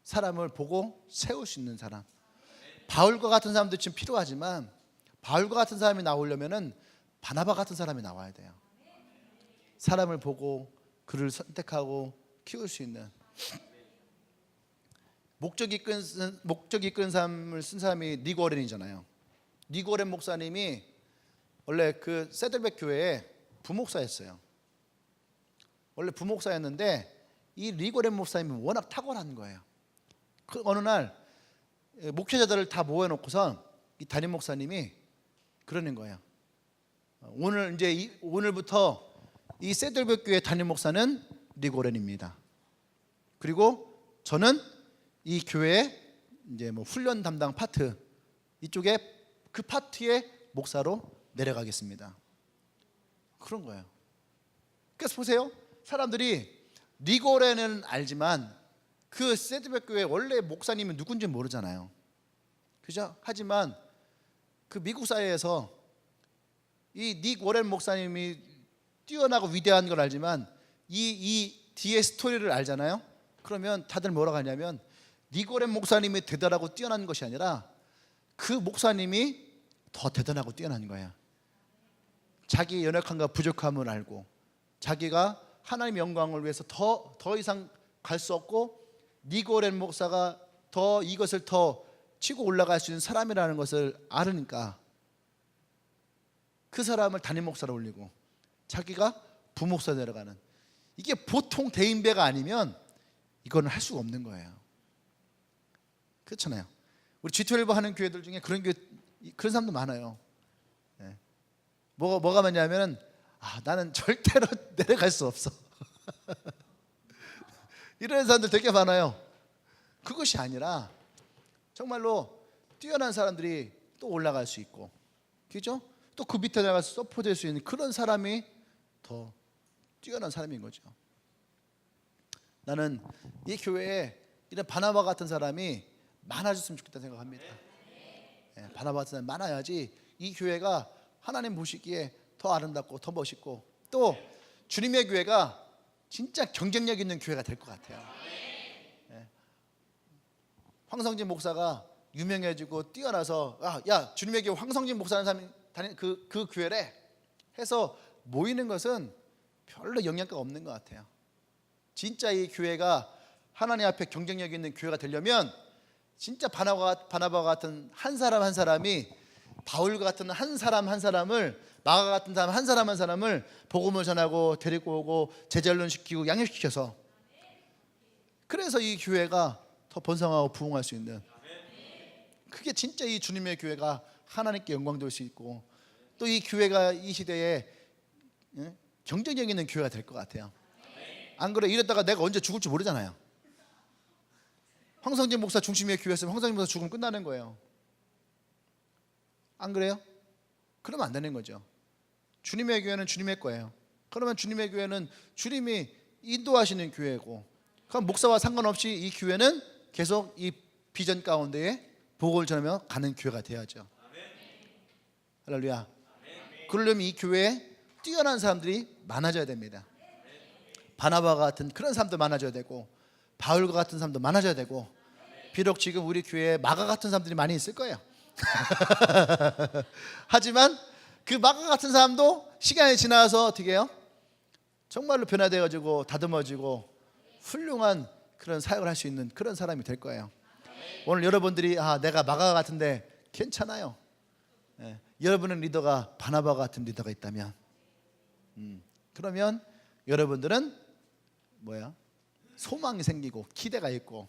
[SPEAKER 1] 사람을 보고 세울 수 있는 사람. 바울과 같은 사람도 지금 필요하지만, 바울과 같은 사람이 나오려면은 바나바 같은 사람이 나와야 돼요. 사람을 보고 그를 선택하고 키울 수 있는, 목적이 이끈 삶을 쓴 사람이 니고 오렌이잖아요. 니고 오렌 목사님이 원래 그 세들백 교회에 부목사였어요. 원래 부목사였는데 이 니고 오렌 목사님이 워낙 탁월한 거예요. 그 어느 날 목회자들을 다 모아놓고서 이 담임 목사님이 그러는 거예요. 오늘부터 이 세들백 교회 담임 목사는 리고렌입니다. 그리고 저는 이 교회 이제 뭐 훈련 담당 파트 이쪽에 그 파트의 목사로 내려가겠습니다. 그런 거예요. 그래서 보세요. 사람들이 리고렌은 알지만 그 세드백 교회 원래 목사님이 누군지 모르잖아요. 그죠? 하지만 그 미국 사회에서 이 닉 워렌 목사님이 뛰어나고 위대한 걸 알지만 이 뒤에 스토리를 알잖아요. 그러면 다들 뭐라고 하냐면 닉 워렌 목사님이 대단하고 뛰어난 것이 아니라 그 목사님이 더 대단하고 뛰어난 거야. 자기의 연약함과 부족함을 알고 자기가 하나님의 영광을 위해서 더 이상 갈 수 없고 닉 워렌 목사가 더 이것을 더 치고 올라갈 수 있는 사람이라는 것을 알으니까 그 사람을 담임 목사로 올리고 자기가 부목사 내려가는, 이게 보통 대인배가 아니면 이거는 할 수가 없는 거예요. 그렇잖아요. 우리 G12 하는 교회들 중에 그런 사람도 많아요. 네. 뭐가 많냐면은 나는 절대로 내려갈 수 없어. 이런 사람들 되게 많아요. 그것이 아니라 정말로 뛰어난 사람들이 또 올라갈 수 있고, 그죠? 또 그 밑에 나가서 서포트할 수 있는 그런 사람이 더 뛰어난 사람인 거죠. 나는 이 교회에 이런 바나바 같은 사람이 많아졌으면 좋겠다는 생각합니다. 네, 바나바 같은 사람이 많아야지 이 교회가 하나님 보시기에 더 아름답고 더 멋있고 또 주님의 교회가 진짜 경쟁력 있는 교회가 될 것 같아요. 네. 황성진 목사가 유명해지고 뛰어나서 야 주님의 교회 황성진 목사라는 사람이 다니는 그 교회래 해서 모이는 것은 별로 영향가 없는 것 같아요. 진짜 이 교회가 하나님 앞에 경쟁력 있는 교회가 되려면 진짜 바나바 같은 한 사람 한 사람이 바울과 같은 한 사람 한 사람을, 마가 같은 사람 한 사람을 복음을 전하고 데리고 오고 제자훈련시키고 양육시켜서, 그래서 이 교회가 더 번성하고 부흥할 수 있는, 그게 진짜 이 주님의 교회가 하나님께 영광 돌 수 있고 또 이 교회가 이 시대에 경쟁력 있는 교회가 될 것 같아요. 안 그래? 이랬다가 내가 언제 죽을지 모르잖아요. 황성진 목사 중심의 교회였으면 황성진 목사 죽으면 끝나는 거예요. 안 그래요? 그러면 안 되는 거죠. 주님의 교회는 주님의 거예요. 그러면 주님의 교회는 주님이 인도하시는 교회고, 그럼 목사와 상관없이 이 교회는 계속 이 비전 가운데에 복음을 전하며 가는 교회가 돼야죠. 할렐루야. 그러려면 이 교회에 뛰어난 사람들이 많아져야 됩니다. 바나바 같은 그런 사람도 많아져야 되고 바울과 같은 사람도 많아져야 되고, 비록 지금 우리 교회에 마가 같은 사람들이 많이 있을 거예요. 하지만 그 마가 같은 사람도 시간이 지나서 어떻게 해요? 정말로 변화되어지고 다듬어지고 훌륭한 그런 사역을 할 수 있는 그런 사람이 될 거예요. 오늘 여러분들이 내가 마가 같은데 괜찮아요. 여러분의 리더가 바나바 같은 리더가 있다면 그러면 여러분들은 소망이 생기고 기대가 있고,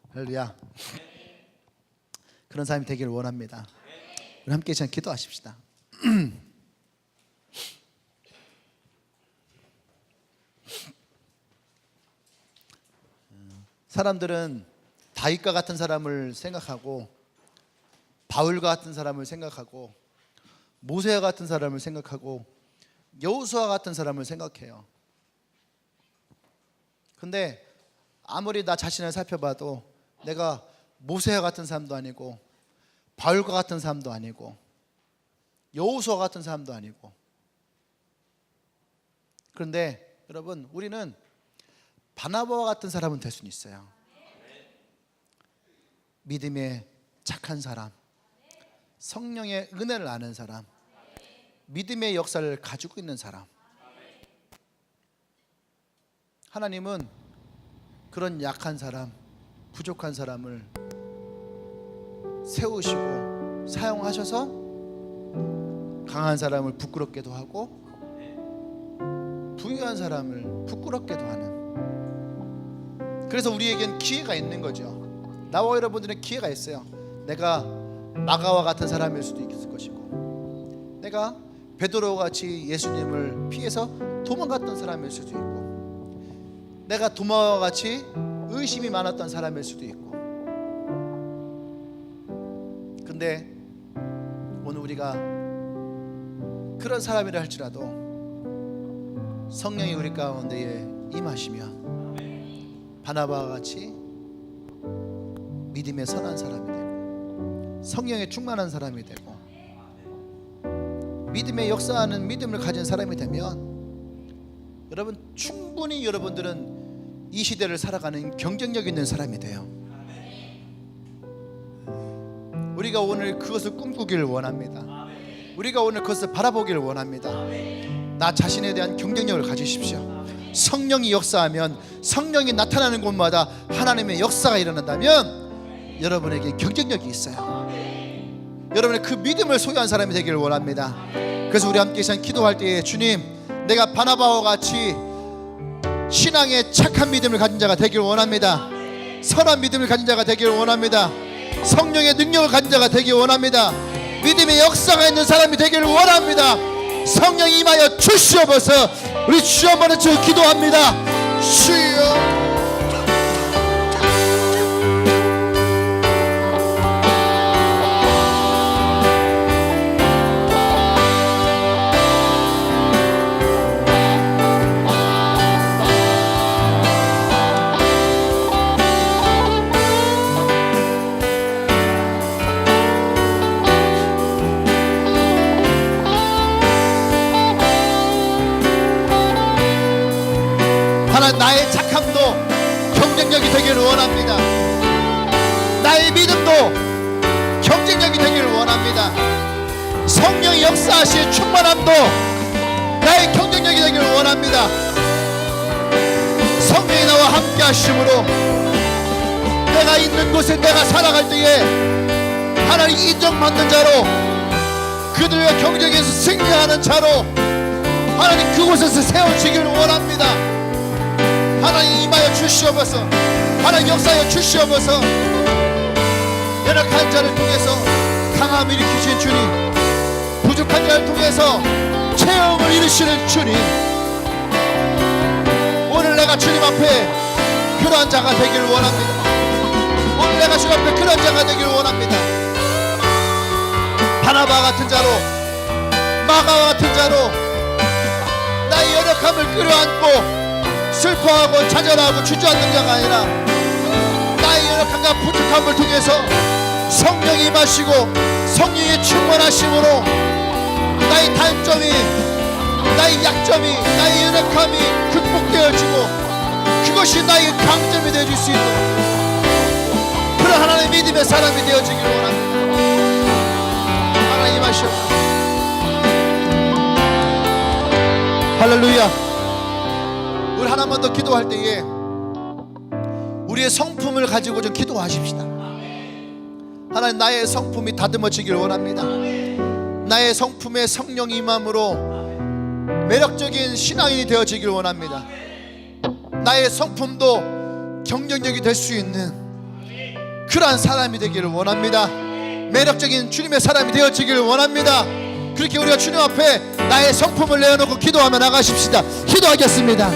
[SPEAKER 1] 할렐루야, 그런 사람이 되기를 원합니다. 우리 함께 참 기도하십시다. 사람들은 다윗과 같은 사람을 생각하고 바울과 같은 사람을 생각하고 모세와 같은 사람을 생각하고 여호수아 같은 사람을 생각해요. 근데 아무리 나 자신을 살펴봐도 내가 모세와 같은 사람도 아니고 바울과 같은 사람도 아니고 여호수아 같은 사람도 아니고, 그런데 여러분 우리는 바나바와 같은 사람은 될 수는 있어요. 믿음의 착한 사람, 성령의 은혜를 아는 사람, 믿음의 역사를 가지고 있는 사람. 하나님은 그런 약한 사람, 부족한 사람을 세우시고 사용하셔서 강한 사람을 부끄럽게도 하고 부유한 사람을 부끄럽게도 하는, 그래서 우리에겐 기회가 있는 거죠. 나와 여러분들은 기회가 있어요. 내가 마가와 같은 사람일 수도 있을 것이고 내가 베드로 같이 예수님을 피해서 도망갔던 사람일 수도 있고, 내가 도마와 같이 의심이 많았던 사람일 수도 있고. 근데 오늘 우리가 그런 사람이라 할지라도 성령이 우리 가운데에 임하시면 바나바와 같이 믿음에 선한 사람이 되고 성령에 충만한 사람이 되고 믿음의 역사하는 믿음을 가진 사람이 되면, 여러분 충분히 여러분들은 이 시대를 살아가는 경쟁력 있는 사람이 돼요. 우리가 오늘 그것을 꿈꾸기를 원합니다. 우리가 오늘 그것을 바라보기를 원합니다. 나 자신에 대한 경쟁력을 가지십시오. 성령이 역사하면, 성령이 나타나는 곳마다 하나님의 역사가 일어난다면 여러분에게 경쟁력이 있어요. 여러분의 그 믿음을 소유한 사람이 되기를 원합니다. 그래서 우리 함께 시간 기도할 때에, 주님, 내가 바나바와 같이 신앙의 착한 믿음을 가진 자가 되기를 원합니다. 선한 믿음을 가진 자가 되기를 원합니다. 성령의 능력을 가진 자가 되기를 원합니다. 믿음의 역사가 있는 사람이 되기를 원합니다. 성령이 임하여 주시옵소서. 우리 주여 한번 외쳐 기도합니다. 주여. 나의 착함도 경쟁력이 되기를 원합니다. 나의 믿음도 경쟁력이 되기를 원합니다. 성령의 역사하실 충만함도 나의 경쟁력이 되기를 원합니다. 성령이 나와 함께 하심으로 내가 있는 곳에 내가 살아갈 때에 하나님 인정받는 자로, 그들과 경쟁에서 승리하는 자로 하나님 그곳에서 세워지기를 원합니다. 하나님 임하여 주시옵소서. 하나님 역사하여 주시옵소서. 연약한 자를 통해서 강함을 일으키신 주님, 부족한 자를 통해서 체험을 이루시는 주님, 오늘 내가 주님 앞에 그러한 자가 되기를 원합니다. 오늘 내가 주님 앞에 그러한 자가 되기를 원합니다. 바나바 같은 자로, 마가 같은 자로 나의 연약함을 끌어안고 슬퍼하고 좌절하고 주저앉는 자가 아니라, 나의 연약함과 부족함을 통해서 성령이 임하시고 성령의 충만하심으로 나의 단점이, 나의 약점이, 나의 연약함이 극복되어지고 그것이 나의 강점이 되어줄 수 있는 그런 하나님의 믿음의 사람이 되어지기를 원합니다. 하나님 임하시옵소서. 할렐루야. 우리 하나만 더 기도할 때에 우리의 성품을 가지고 좀 기도하십시다. 하나님, 나의 성품이 다듬어지길 원합니다. 나의 성품에 성령이 임함으로 매력적인 신앙인이 되어지길 원합니다. 나의 성품도 경쟁력이 될 수 있는 그러한 사람이 되기를 원합니다. 매력적인 주님의 사람이 되어지기를 원합니다. 그렇게 우리가 주님 앞에 나의 성품을 내어놓고 기도하며 나가십시다. 기도하겠습니다.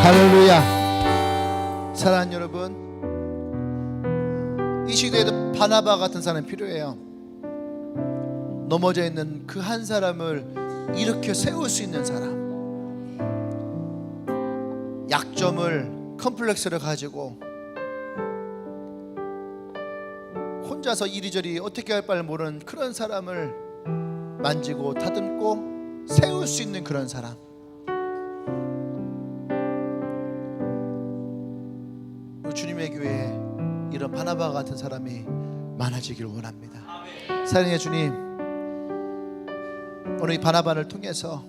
[SPEAKER 1] 할렐루야. 사랑하는 여러분, 이 시대에도 바나바 같은 사람이 필요해요. 넘어져 있는 그 한 사람을 일으켜 세울 수 있는 사람, 약점을 컴플렉스를 가지고 혼자서 이리저리 어떻게 할 바를 모르는 그런 사람을 만지고 다듬고 세울 수 있는 그런 사람, 우리 주님의 교회에 이런 바나바와 같은 사람이 많아지길 원합니다. 사랑의 주님, 오늘 이 바나바를 통해서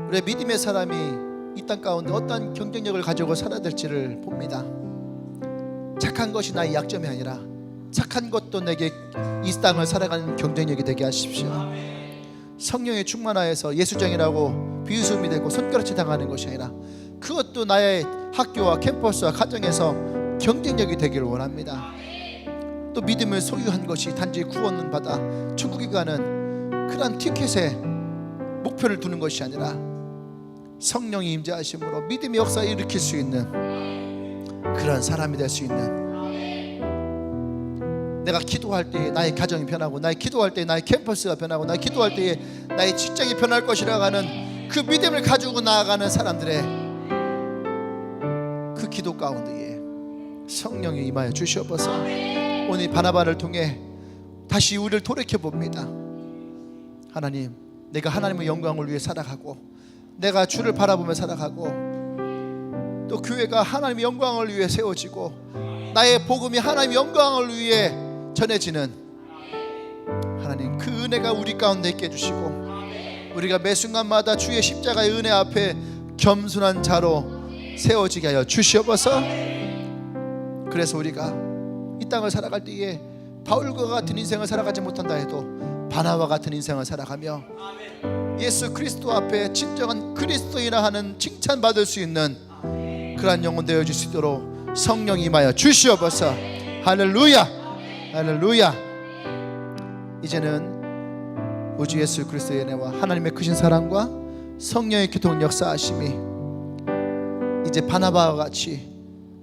[SPEAKER 1] 우리의 믿음의 사람이 이 땅 가운데 어떤 경쟁력을 가지고 살아야 될지를 봅니다. 착한 것이 나의 약점이 아니라 착한 것도 내게 이 땅을 살아가는 경쟁력이 되게 하십시오. 성령의 충만하여서 예수장이라고 비웃음이 되고 손가락질 당하는 것이 아니라 그것도 나의 학교와 캠퍼스와 가정에서 경쟁력이 되기를 원합니다. 또 믿음을 소유한 것이 단지 구원은 받아 천국에 가는 그런 티켓에 목표를 두는 것이 아니라 성령이 임재하심으로 믿음의 역사를 일으킬 수 있는 그런 사람이 될 수 있는, 내가 기도할 때 나의 가정이 변하고, 나의 기도할 때 나의 캠퍼스가 변하고, 나의 기도할 때 나의 직장이 변할 것이라고 하는 그 믿음을 가지고 나아가는 사람들의 그 기도 가운데에 성령이 임하여 주시옵소서. 오늘 바나바를 통해 다시 우리를 돌이켜봅니다. 하나님, 내가 하나님의 영광을 위해 살아가고, 내가 주를 바라보며 살아가고, 또 교회가 하나님의 영광을 위해 세워지고, 나의 복음이 하나님의 영광을 위해 전해지는 하나님, 그 은혜가 우리 가운데 있게 해주시고, 우리가 매 순간마다 주의 십자가의 은혜 앞에 겸손한 자로 세워지게 하여 주시옵소서. 그래서 우리가 이 땅을 살아갈 때에 바울과 같은 인생을 살아가지 못한다 해도 바나바와 같은 인생을 살아가며 예수 그리스도 앞에 진정한 그리스도인이라 하는 칭찬받을 수 있는 그러한 영혼 되어줄 수 있도록 성령이 임하여 주시옵소서. 할렐루야, 할렐루야. 이제는 우주 예수 그리스도의 은혜와 하나님의 크신 사랑과 성령의 교통 역사하심이 이제 바나바와 같이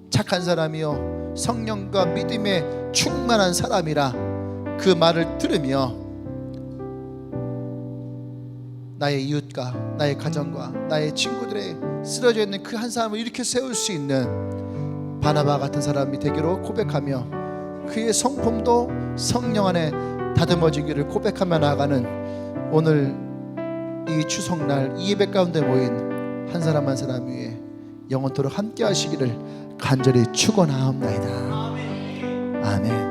[SPEAKER 1] 착한 사람이요 성령과 믿음에 충만한 사람이라 그 말을 들으며 나의 이웃과 나의 가정과 나의 친구들의 쓰러져 있는 그 한 사람을 이렇게 세울 수 있는 바나바 같은 사람이 되기로 고백하며 그의 성품도 성령 안에 다듬어지기를 고백하며 나아가는 오늘 이 추석날 이 예배 가운데 모인 한 사람 한 사람 위에 영원토록 함께 하시기를 간절히 축원하옵나이다. 아멘.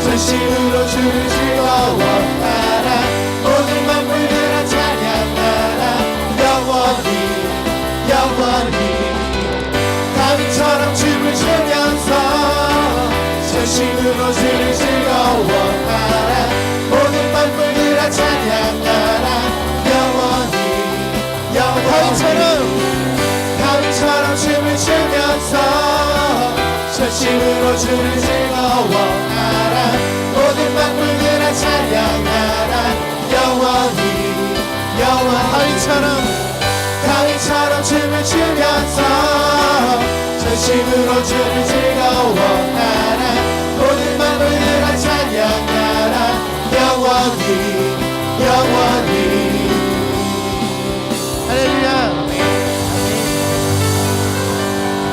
[SPEAKER 2] 전심으로 주를 즐거워하라. 모든 만물들아 찬양하라. 영원히 영원히 다윗처럼 춤을 추면서 전심으로 주를 즐거워하라. 모든 만물들아 찬양하라. 영원히 영원히 다윗처럼 춤을 추면서 전심으로 주를 즐거워하라. 모든 만물들아 찬양하라. 영원히 영원히 다윗처럼 춤을 추면서 전심으로 주를 즐거워하라. 모든